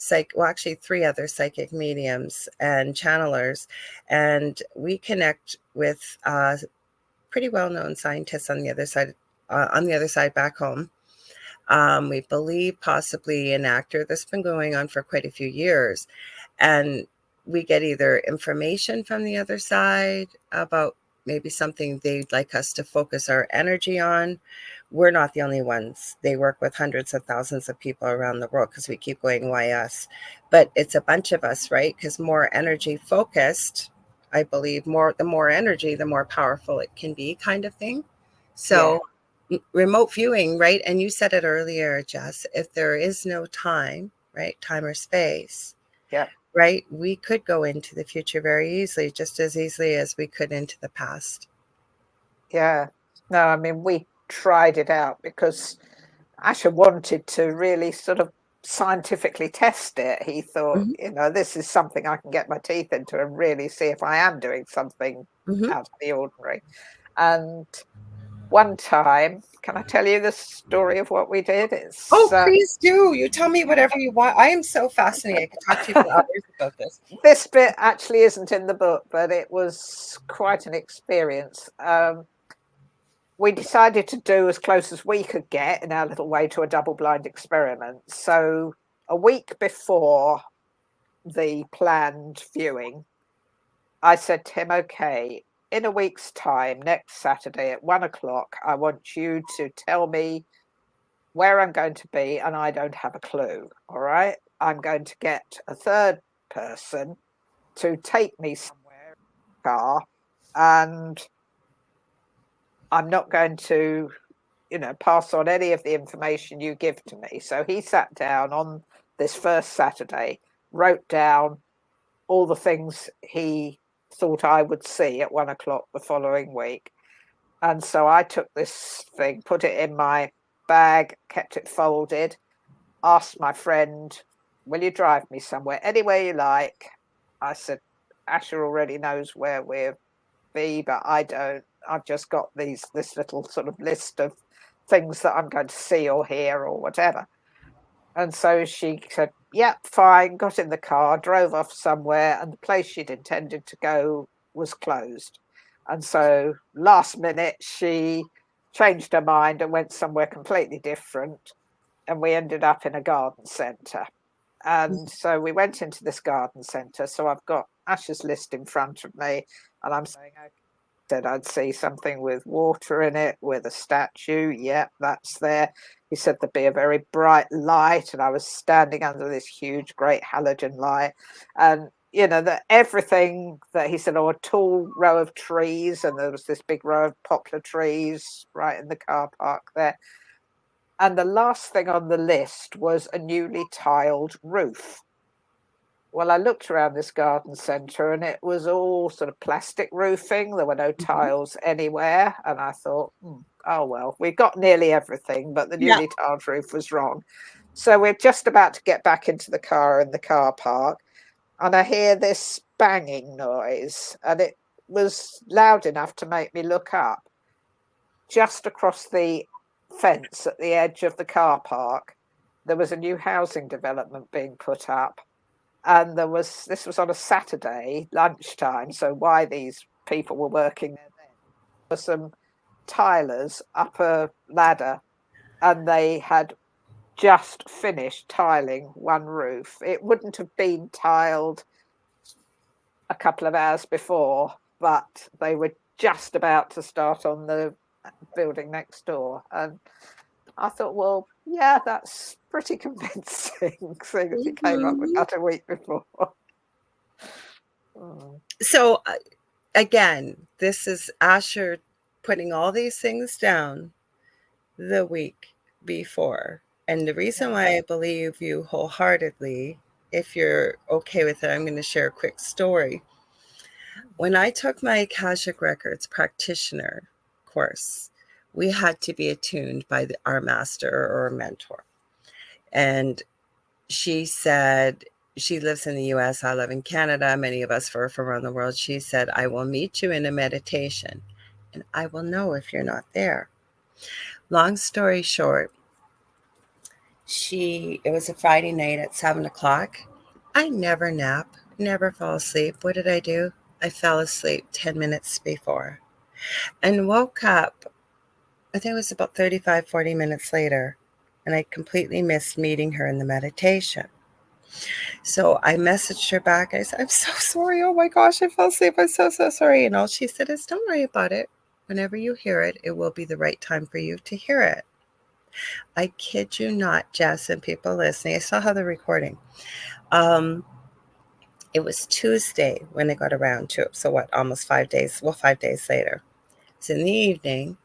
psychic mediums and channelers, and we connect with pretty well-known scientists on the other side back home. We believe possibly an actor that's been going on for quite a few years, and we get either information from the other side about maybe something they'd like us to focus our energy on. We're not the only ones. They work with hundreds of thousands of people around the world, because we keep going, why us? But it's a bunch of us, right? Because more energy focused, I believe, the more energy, the more powerful it can be, kind of thing. So remote viewing, right? And you said it earlier, Jess, if there is no time, right? Time or space. Yeah. Right? We could go into the future very easily, just as easily as we could into the past. Yeah. No, I mean, we tried it out because Asher wanted to really sort of scientifically test it. He thought, this is something I can get my teeth into and really see if I am doing something out of the ordinary. And one time, can I tell you the story of what we did? Please do. You tell me whatever you want. I am so fascinated. I could talk to you for hours about this. This bit actually isn't in the book, but it was quite an experience. We decided to do as close as we could get in our little way to a double-blind experiment. So a week before the planned viewing, I said to him, okay, in a week's time, next Saturday at 1:00, I want you to tell me where I'm going to be, and I don't have a clue. All right. I'm going to get a third person to take me somewhere in the car, and I'm not going to, pass on any of the information you give to me. So he sat down on this first Saturday, wrote down all the things he thought I would see at 1:00 the following week. And so I took this thing, put it in my bag, kept it folded, asked my friend, will you drive me somewhere, anywhere you like? I said, Asher already knows where we'll be, but I don't. I've just got this little sort of list of things that I'm going to see or hear or whatever. And so she said, yeah, fine, got in the car, drove off somewhere, and the place she'd intended to go was closed. And so last minute, she changed her mind and went somewhere completely different. And we ended up in a garden centre. And so we went into this garden centre. So I've got Ash's list in front of me, and I'm saying, okay, said I'd see something with water in it, with a statue. Yep, that's there. He said there'd be a very bright light, and I was standing under this huge, great halogen light. And, that everything that he said, a tall row of trees, and there was this big row of poplar trees right in the car park there. And the last thing on the list was a newly tiled roof. Well, I looked around this garden centre and it was all sort of plastic roofing. There were no tiles anywhere. And I thought, oh, well, we got nearly everything, but the newly tiled roof was wrong. So we're just about to get back into the car in the car park. And I hear this banging noise, and it was loud enough to make me look up. Just across the fence at the edge of the car park, there was a new housing development being put up. And this was on a Saturday lunchtime. So why these people were working there then? There were some tilers up a ladder, and they had just finished tiling one roof. It wouldn't have been tiled a couple of hours before, but they were just about to start on the building next door. And I thought, well, yeah, that's pretty convincing, seeing as it came up about a week before. So again, this is Asher putting all these things down the week before. And the reason why I believe you wholeheartedly, if you're okay with it, I'm going to share a quick story. When I took my Akashic Records practitioner course, we had to be attuned by our master or mentor. And she said, she lives in the US, I live in Canada, many of us are from around the world. She said, I will meet you in a meditation and I will know if you're not there. Long story short, it was a Friday night at 7 o'clock. I never nap, never fall asleep. What did I do? I fell asleep 10 minutes before and woke up, I think it was about 35, 40 minutes later, and I completely missed meeting her in the meditation. So I messaged her back. I said, I'm so sorry. Oh my gosh, I fell asleep. I'm so, so sorry. And all she said is, don't worry about it. Whenever you hear it, it will be the right time for you to hear it. I kid you not, Jess, and people listening. I still have the recording. Um, it was Tuesday when I got around to it. So what, almost 5 days? Well, 5 days later. It's in the evening.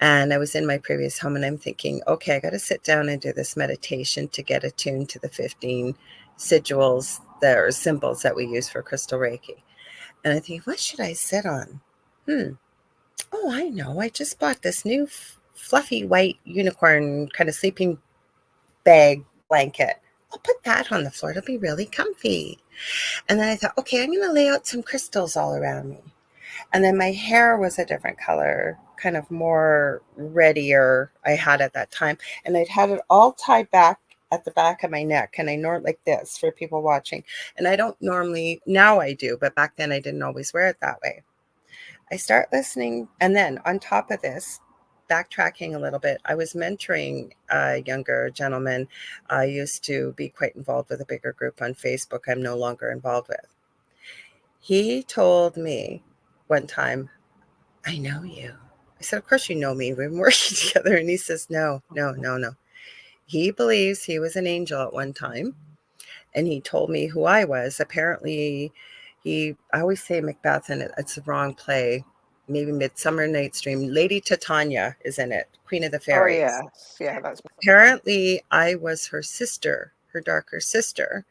And I was in my previous home and I'm thinking, okay, I got to sit down and do this meditation to get attuned to the 15 sigils that are symbols that we use for crystal Reiki. And I think, what should I sit on? Oh, I know. I just bought this new fluffy white unicorn kind of sleeping bag blanket. I'll put that on the floor. It'll be really comfy. And then I thought, okay, I'm going to lay out some crystals all around me. And then my hair was a different color, kind of more reddier I had at that time. And I'd had it all tied back at the back of my neck. And I normally like this for people watching. And I don't normally, now I do, but back then I didn't always wear it that way. I start listening. And then on top of this, backtracking a little bit, I was mentoring a younger gentleman. I used to be quite involved with a bigger group on Facebook I'm no longer involved with. He told me one time, I know you. I said, of course you know me. We've been working together. And he says, no, no, no, no. He believes he was an angel at one time. And he told me who I was. Apparently, I always say Macbeth, and it's the wrong play. Maybe Midsummer Night's Dream. Lady Titania is in it, Queen of the Oh Fairies. yes, yeah, that's Apparently, I was her sister, her darker sister,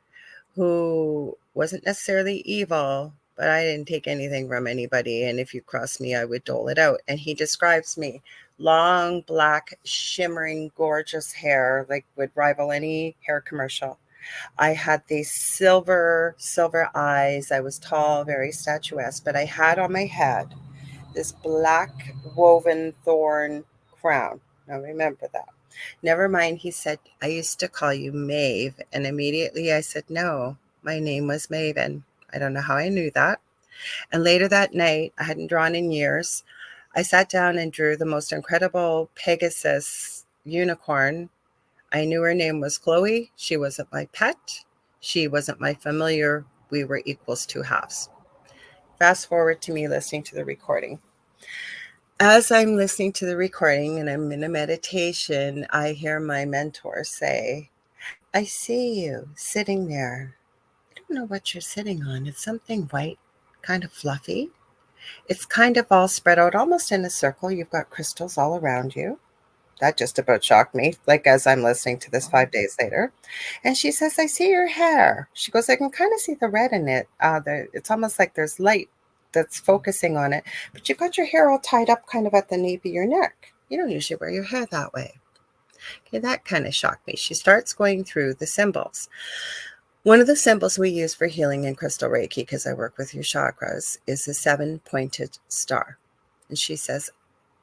who wasn't necessarily evil, but I didn't take anything from anybody. And if you crossed me, I would dole it out. And he describes me long, black, shimmering, gorgeous hair, like would rival any hair commercial. I had these silver eyes. I was tall, very statuesque, but I had on my head this black woven thorn crown. Now remember that. Never mind, he said, I used to call you Maeve. And immediately I said, no, my name was Maven. I don't know how I knew that. And later that night, I hadn't drawn in years. I sat down and drew the most incredible Pegasus unicorn. I knew her name was Chloe. She wasn't my pet. She wasn't my familiar. We were equals two halves. Fast forward to me listening to the recording. As I'm listening to the recording and I'm in a meditation, I hear my mentor say, I see you sitting there. I don't know what you're sitting on. It's something white, kind of fluffy. It's kind of all spread out almost in a circle. You've got crystals all around you. That just about shocked me, like as I'm listening to this 5 days later. And she says, I see your hair. She goes, I can kind of see the red in it. It's almost like there's light that's focusing on it, but you've got your hair all tied up kind of at the nape of your neck. You don't usually wear your hair that way. Okay, that kind of shocked me. She starts going through the symbols. One of the symbols we use for healing in Crystal Reiki, because I work with your chakras, is the 7-pointed star. And she says,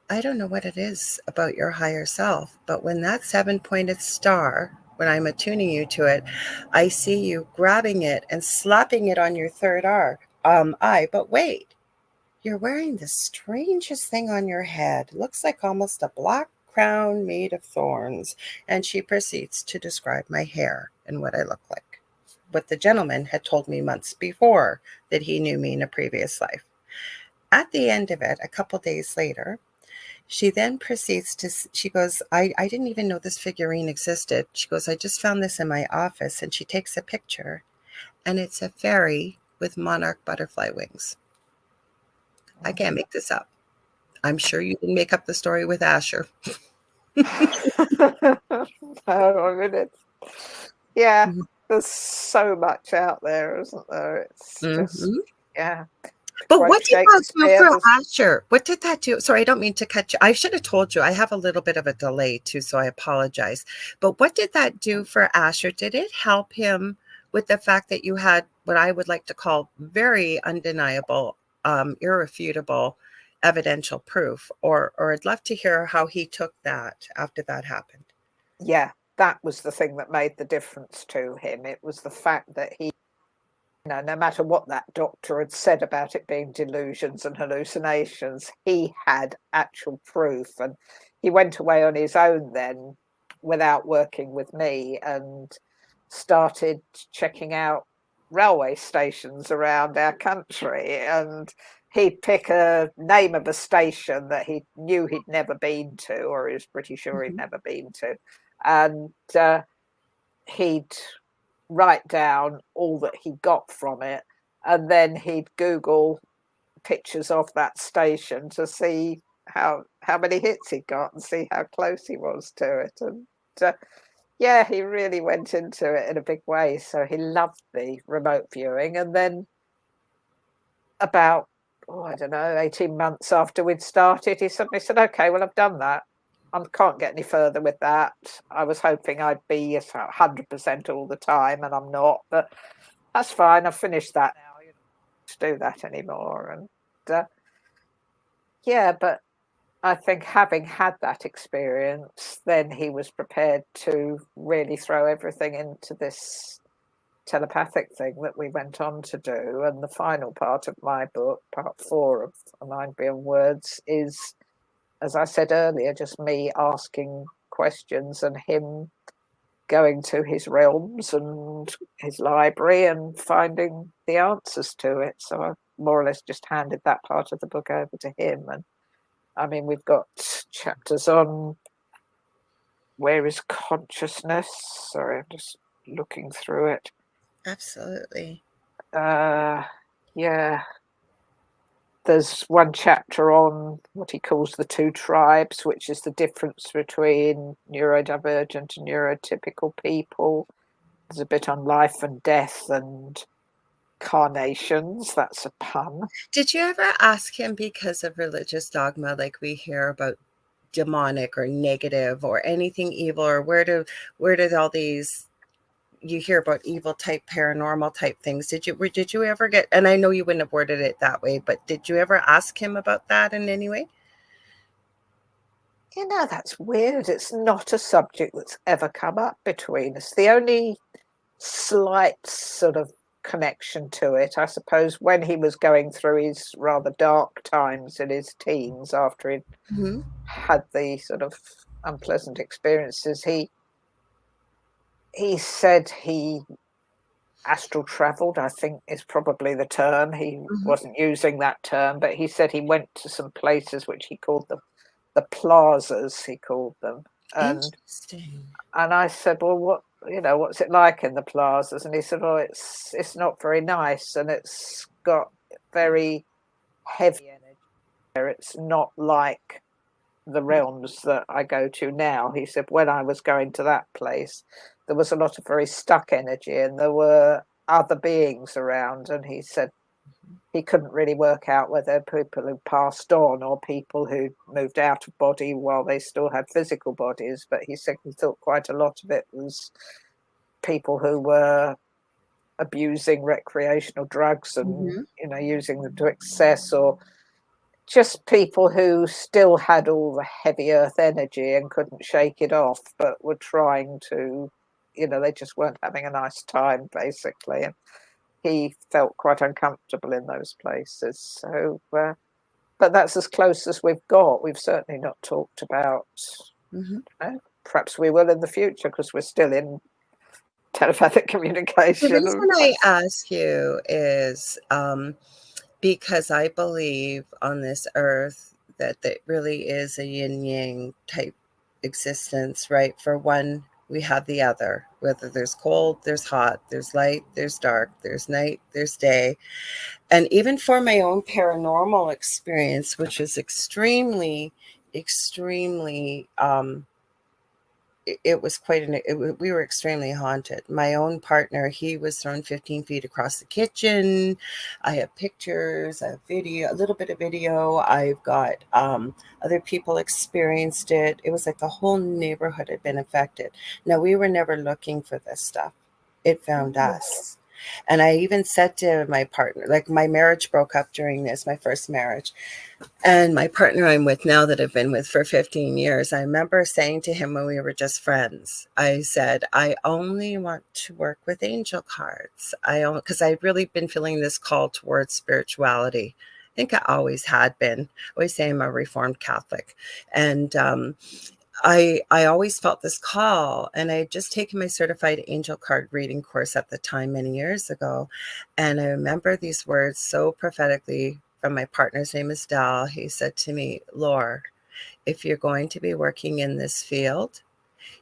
I don't know what it is about your higher self, but when that 7-pointed star, when I'm attuning you to it, I see you grabbing it and slapping it on your third eye. But wait, you're wearing the strangest thing on your head. It looks like almost a black crown made of thorns. And she proceeds to describe my hair and what I look like. What the gentleman had told me months before that he knew me in a previous life. At the end of it, a couple days later, she then proceeds to, she goes, I didn't even know this figurine existed. She goes, I just found this in my office. And she takes a picture, and it's a fairy with monarch butterfly wings. I can't make this up. I'm sure you didn't make up the story with Asher. no, I mean yeah, Mhm. there's so much out there, isn't there? It's just, Mhm. yeah, to But quote what did that do Shakespeare, for there's Asher? What did that do? Sorry, I don't mean to cut you. I should have told you. I have a little bit of a delay too, so I apologize. But what did that do for Asher? Did it help him with the fact that you had what I would like to call very undeniable, irrefutable evidential proof, or I'd love to hear how he took that after that happened. Yeah, that was the thing that made the difference to him. It was the fact that he, no matter what that doctor had said about it being delusions and hallucinations, he had actual proof. And he went away on his own then without working with me and started checking out railway stations around our country. And he'd pick a name of a station that he knew he'd never been to, or he was pretty sure he'd never been to. And he'd write down all that he got from it, and then he'd Google pictures of that station to see how many hits he got and see how close he was to it. And yeah, he really went into it in a big way. So he loved the remote viewing. And then about, I don't know, 18 months after we'd started, he suddenly said, okay, well, I've done that. I can't get any further with that. I was hoping I'd be 100% all the time, and I'm not, but that's fine. I've finished that now. You don't have to do that anymore. And yeah, but I think having had that experience, then he was prepared to really throw everything into this telepathic thing that we went on to do. And the final part of my book, part 4 of A Mind Beyond Words, is, as I said earlier, just me asking questions and him going to his realms and his library and finding the answers to it. So I more or less just handed that part of the book over to him. And I mean, we've got chapters on where is consciousness. Sorry, I'm just looking through it. Absolutely. Yeah. There's one chapter on what he calls the 2 tribes, which is the difference between neurodivergent and neurotypical people. There's a bit on life and death and carnations. That's a pun. Did you ever ask him, because of religious dogma, like we hear about demonic or negative or anything evil, or where did all these, you hear about evil type, paranormal type things? Did you ever get, and I know you wouldn't have worded it that way, but did you ever ask him about that in any way? That's weird. It's not a subject that's ever come up between us. The only slight sort of connection to it, I suppose, when he was going through his rather dark times in his teens after he'd had the sort of unpleasant experiences, he said he astral traveled, I think is probably the term. He wasn't using that term, but he said he went to some places which he called the plazas, he called them. Interesting. And I said, well, what's it like in the plazas? And he said, well, it's not very nice, and it's got very heavy energy there. It's not like the realms that I go to now. He said, when I was going to that place, there was a lot of very stuck energy, and there were other beings around. And he said he couldn't really work out whether people who passed on or people who moved out of body while they still had physical bodies. But he said he thought quite a lot of it was people who were abusing recreational drugs and using them to excess, or just people who still had all the heavy earth energy and couldn't shake it off, but were trying to, they just weren't having a nice time, basically. And he felt quite uncomfortable in those places. So, but that's as close as we've got. We've certainly not talked about, perhaps we will in the future, because we're still in telepathic communication. The reason I ask you is because I believe on this earth that it really is a yin-yang type existence, right? For one, we have the other. Whether there's cold, there's hot, there's light, there's dark, there's night, there's day. And even for my own paranormal experience, which is extremely, extremely, it was quite we were extremely haunted. My own partner, he was thrown 15 feet across the kitchen. I have pictures, I have video, a little bit of video. I've got other people experienced it. It was like the whole neighborhood had been affected. Now, we were never looking for this stuff. It found us. And I even said to my partner, like my marriage broke up during this, my first marriage. And my partner I'm with now that I've been with for 15 years, I remember saying to him when we were just friends, I said, I only want to work with angel cards. Because I'd really been feeling this call towards spirituality. I think I always had been. I always say I'm a Reformed Catholic. And I always felt this call, and I had just taken my certified angel card reading course at the time many years ago. And I remember these words so prophetically from my partner's name is Dal. He said to me, Laura, if you're going to be working in this field,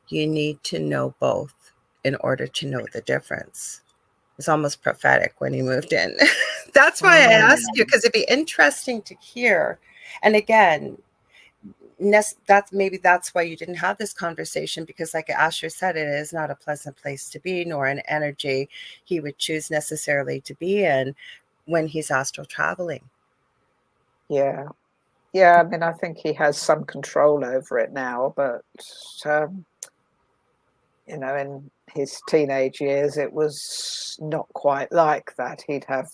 you need to know both in order to know the difference. It's almost prophetic when he moved in. That's why I asked you, because it'd be interesting to hear. And again, that's why you didn't have this conversation, because like Asher said, it is not a pleasant place to be, nor an energy he would choose necessarily to be in when he's astral traveling. Yeah. I mean, I think he has some control over it now, but in his teenage years, it was not quite like that. He'd have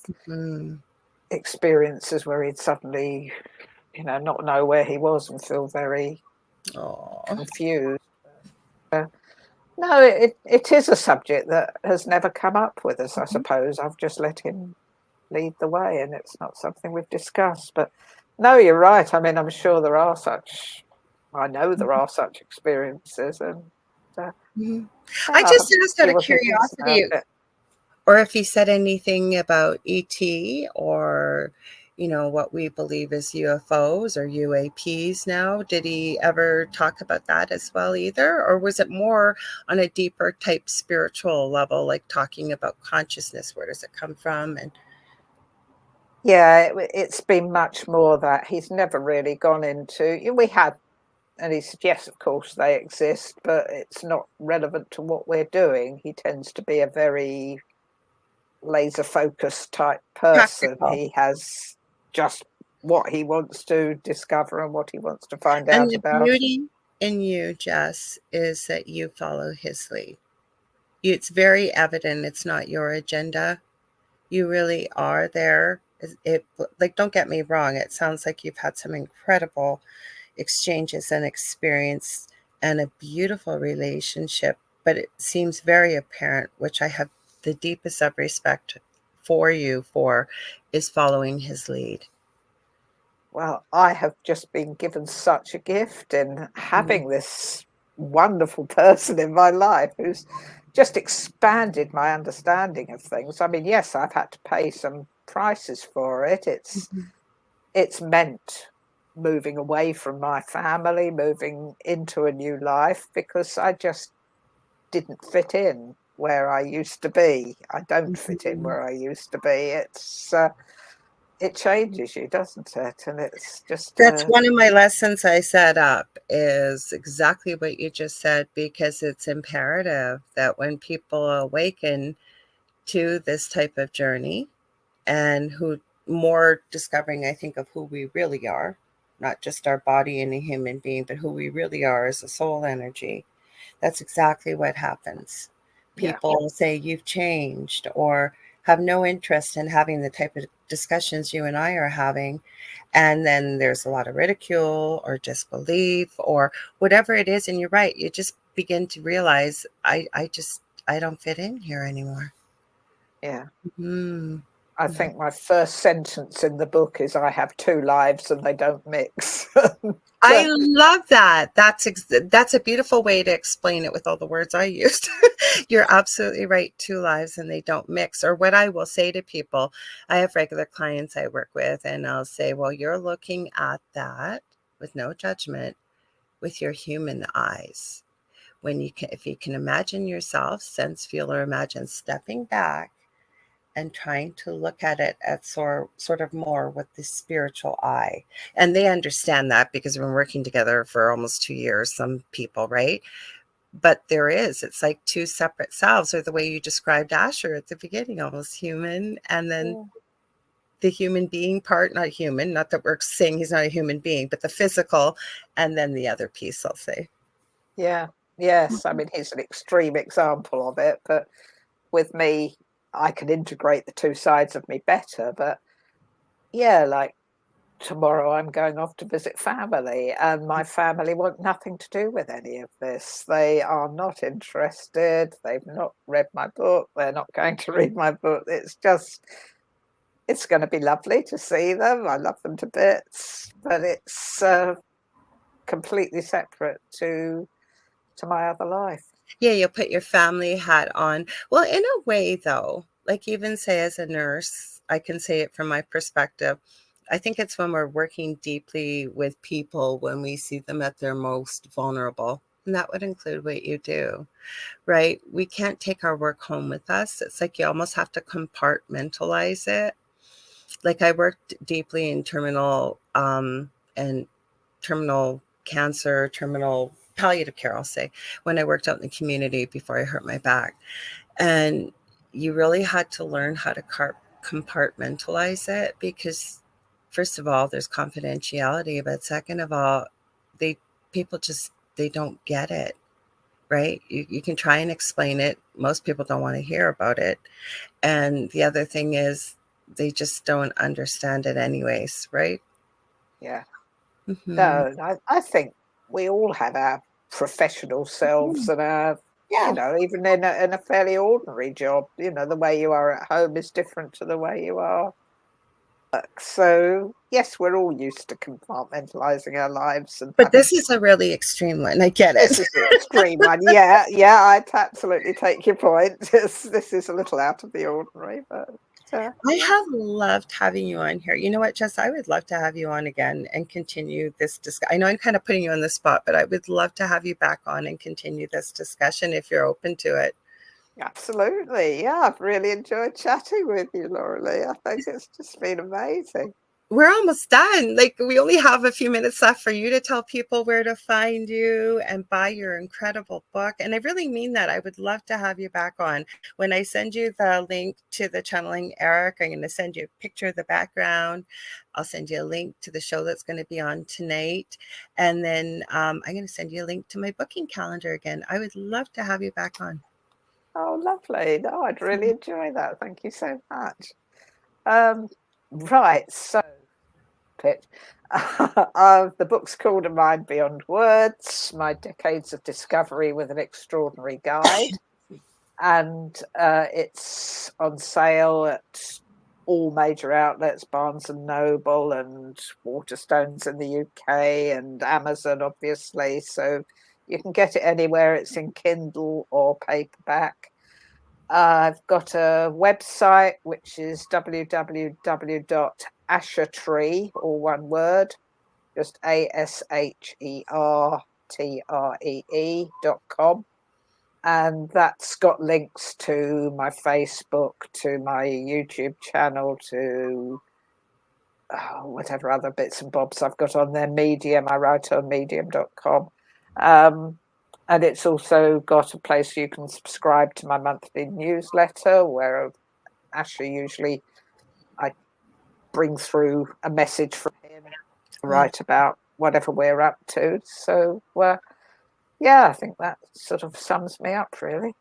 experiences where he'd suddenly, not know where he was and feel very confused. No, it is a subject that has never come up with us, I suppose. I've just let him lead the way, and it's not something we've discussed. But no, you're right. I mean, I'm sure I know there are such experiences, and I just asked out of curiosity, or if he said anything about ET or, what we believe is UFOs or UAPs now. Did he ever talk about that as well either? Or was it more on a deeper type spiritual level, like talking about consciousness? Where does it come from? And yeah, it's been much more that he's never really gone into. We had, and he said, yes, of course they exist, but it's not relevant to what we're doing. He tends to be a very laser focused type person. practical. He has just what he wants to discover and what he wants to find And out the about. beauty in you, Jess, is that you follow his lead. It's very evident it's not your agenda. You really are there. Like, don't get me wrong, it sounds like you've had some incredible exchanges and experience and a beautiful relationship, but it seems very apparent, which I have the deepest of respect for you for, is following his lead. Well, I have just been given such a gift in having this wonderful person in my life who's just expanded my understanding of things. I mean, yes, I've had to pay some prices for it. It's meant moving away from my family, moving into a new life, because I just didn't fit in where I used to be. I don't fit in where I used to be. It changes you, doesn't it? And it's just That's one of my lessons I set up, is exactly what you just said, because it's imperative that when people awaken to this type of journey, and who more discovering, I think, of who we really are, not just our body and a human being, but who we really are as a soul energy. That's exactly what happens. People say you've changed, or have no interest in having the type of discussions you and I are having. And then there's a lot of ridicule or disbelief or whatever it is. And you're right. You just begin to realize I don't fit in here anymore. Yeah. Mm-hmm. I think my first sentence in the book is, I have two lives and they don't mix. I love that. That's a beautiful way to explain it with all the words I used. You're absolutely right. Two lives and they don't mix. Or what I will say to people, I have regular clients I work with, and I'll say, well, you're looking at that with no judgment with your human eyes. If you can imagine yourself, sense, feel, or imagine stepping back and trying to look at it at sort of more with the spiritual eye. And they understand that because we've been working together for almost 2 years, some people, right? But it's like two separate selves, or the way you described Asher at the beginning, almost human, and then the human being part, not human, not that we're saying he's not a human being, but the physical, and then the other piece, I'll say. Yeah. Yes. I mean, he's an extreme example of it, but with me, I can integrate the two sides of me better. But yeah, like tomorrow I'm going off to visit family, and my family want nothing to do with any of this. They are not interested. They've not read my book. They're not going to read my book. It's going to be lovely to see them. I love them to bits, but it's completely separate to my other life. Yeah, you'll put your family hat on. Well, in a way, though, like even say as a nurse, I can say it from my perspective. I think it's when we're working deeply with people when we see them at their most vulnerable. And that would include what you do, right? We can't take our work home with us. It's like you almost have to compartmentalize it. Like I worked deeply in and terminal cancer, terminal palliative care, I'll say, when I worked out in the community before I hurt my back. And you really had to learn how to compartmentalize it because, first of all, there's confidentiality, but second of all, they people just they don't get it, right? You can try and explain it. Most people don't want to hear about it. And the other thing is they just don't understand it anyways, right? Yeah. Mm-hmm. No, I think we all have our professional selves and our, Yeah. even in a fairly ordinary job, the way you are at home is different to the way you are. So yes, we're all used to compartmentalizing our lives and But having. this is a really extreme one. I get This it. is the extreme one. Yeah, yeah, I absolutely take your point. This is a little out of the ordinary, but I have loved having you on here. You know what, Jess? I would love to have you on again and continue this discussion. I know I'm kind of putting you on the spot, but I would love to have you back on and continue this discussion if you're open to it. absolutely. Yeah, I've really enjoyed chatting with you, Laura Lee. I think it's just been amazing. We're almost done. Like we only have a few minutes left for you to tell people where to find you and buy your incredible book. And I really mean that. I would love to have you back on. When I send you the link to the Channeling Eric, I'm going to send you a picture of the background. I'll send you a link to the show that's going to be on tonight. And then I'm going to send you a link to my booking calendar again. I would love to have you back on. Oh, lovely. No, I'd really enjoy that. Thank you so much. Right, so pitch. The book's called A Mind Beyond Words, My Decades of Discovery with an Extraordinary Guide. And it's on sale at all major outlets, Barnes and Noble and Waterstones in the UK and Amazon, obviously. So you can get it anywhere. It's in Kindle or paperback. I've got a website, which is www.ashertree, all one word, just ASHERTREE.com. And that's got links to my Facebook, to my YouTube channel, to whatever other bits and bobs I've got on there. Medium, I write on medium.com. And it's also got a place you can subscribe to my monthly newsletter, where Asher usually I bring through a message from him, write about whatever we're up to. So, yeah, I think that sort of sums me up, really.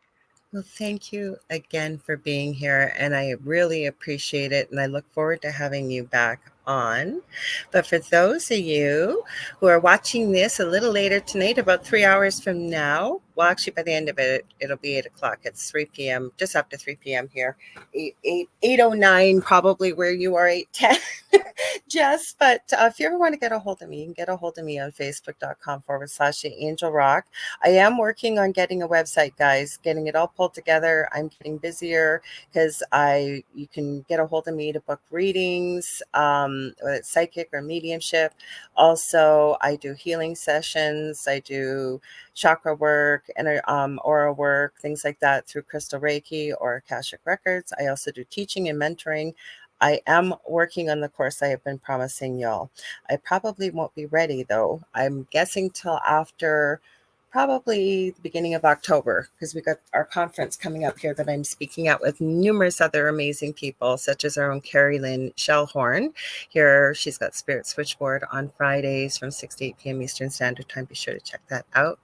Well, thank you again for being here, and I really appreciate it, and I look forward to having you back on. But for those of you who are watching this a little later tonight, about 3 hours from now, well, actually, by the end of it, it'll be 8 o'clock. It's 3 p.m., just after 3 p.m. here, 8:09, probably where you are, 8:10. Jess, but if you ever want to get a hold of me, you can get a hold of me on facebook.com/Angel Rock. I am working on getting a website, guys, getting it all pulled together. I'm getting busier because you can get a hold of me to book readings, whether it's psychic or mediumship. Also, I do healing sessions. I do chakra work and aura work, things like that through Crystal Reiki or Akashic Records. I also do teaching and mentoring. I am working on the course I have been promising y'all. I probably won't be ready though. I'm guessing till after probably the beginning of October, because we got our conference coming up here that I'm speaking at with numerous other amazing people, such as our own Carrie Lynn Shellhorn. Here, she's got Spirit Switchboard on Fridays from 6 to 8 p.m. Eastern Standard Time. Be sure to check that out.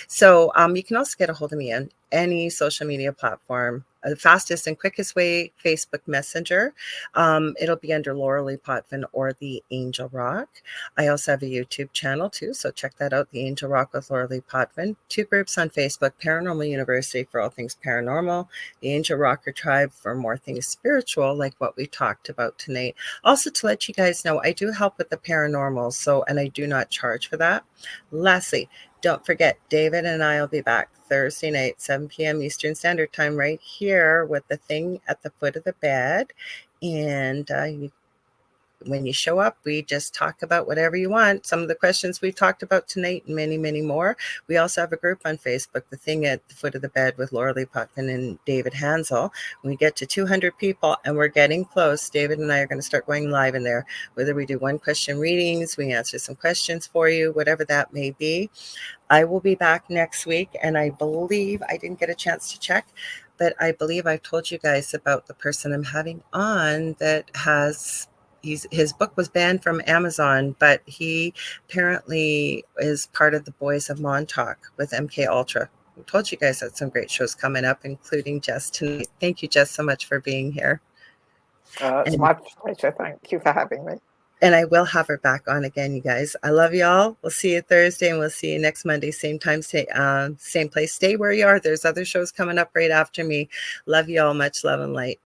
So you can also get a hold of me any social media platform. The fastest and quickest way, Facebook Messenger. It'll be under Laura Lee Potvin or the Angel Rock. I also have a YouTube channel too, so check that out, the Angel Rock with Laura Lee Potvin. 2 groups on Facebook, Paranormal University for all things paranormal, the Angel Rocker Tribe for more things spiritual, like what we talked about tonight. Also, to let you guys know, I do help with the paranormal, so, and I do not charge for that. Lastly, don't forget, David and I will be back Thursday night, 7 p.m. Eastern Standard Time, right here with the thing at the foot of the bed. And when you show up, we just talk about whatever you want. Some of the questions we talked about tonight and many, many more. We also have a group on Facebook, The Thing at the Foot of the Bed with Laura Lee Potvin and David Hansel. When we get to 200 people, and we're getting close, David and I are going to start going live in there. Whether we do one question readings, we answer some questions for you, whatever that may be. I will be back next week, and I believe I didn't get a chance to check, but I believe I've told you guys about the person I'm having on that has his book was banned from Amazon, but he apparently is part of the Boys of Montauk with MK Ultra. I told you guys that some great shows coming up, including Jes tonight. Thank you, Jes, so much for being here. It's my pleasure. Thank you for having me. And I will have her back on again, you guys. I love y'all. We'll see you Thursday, and we'll see you next Monday, same time, same place. Stay where you are. There's other shows coming up right after me. Love y'all. Much love and light.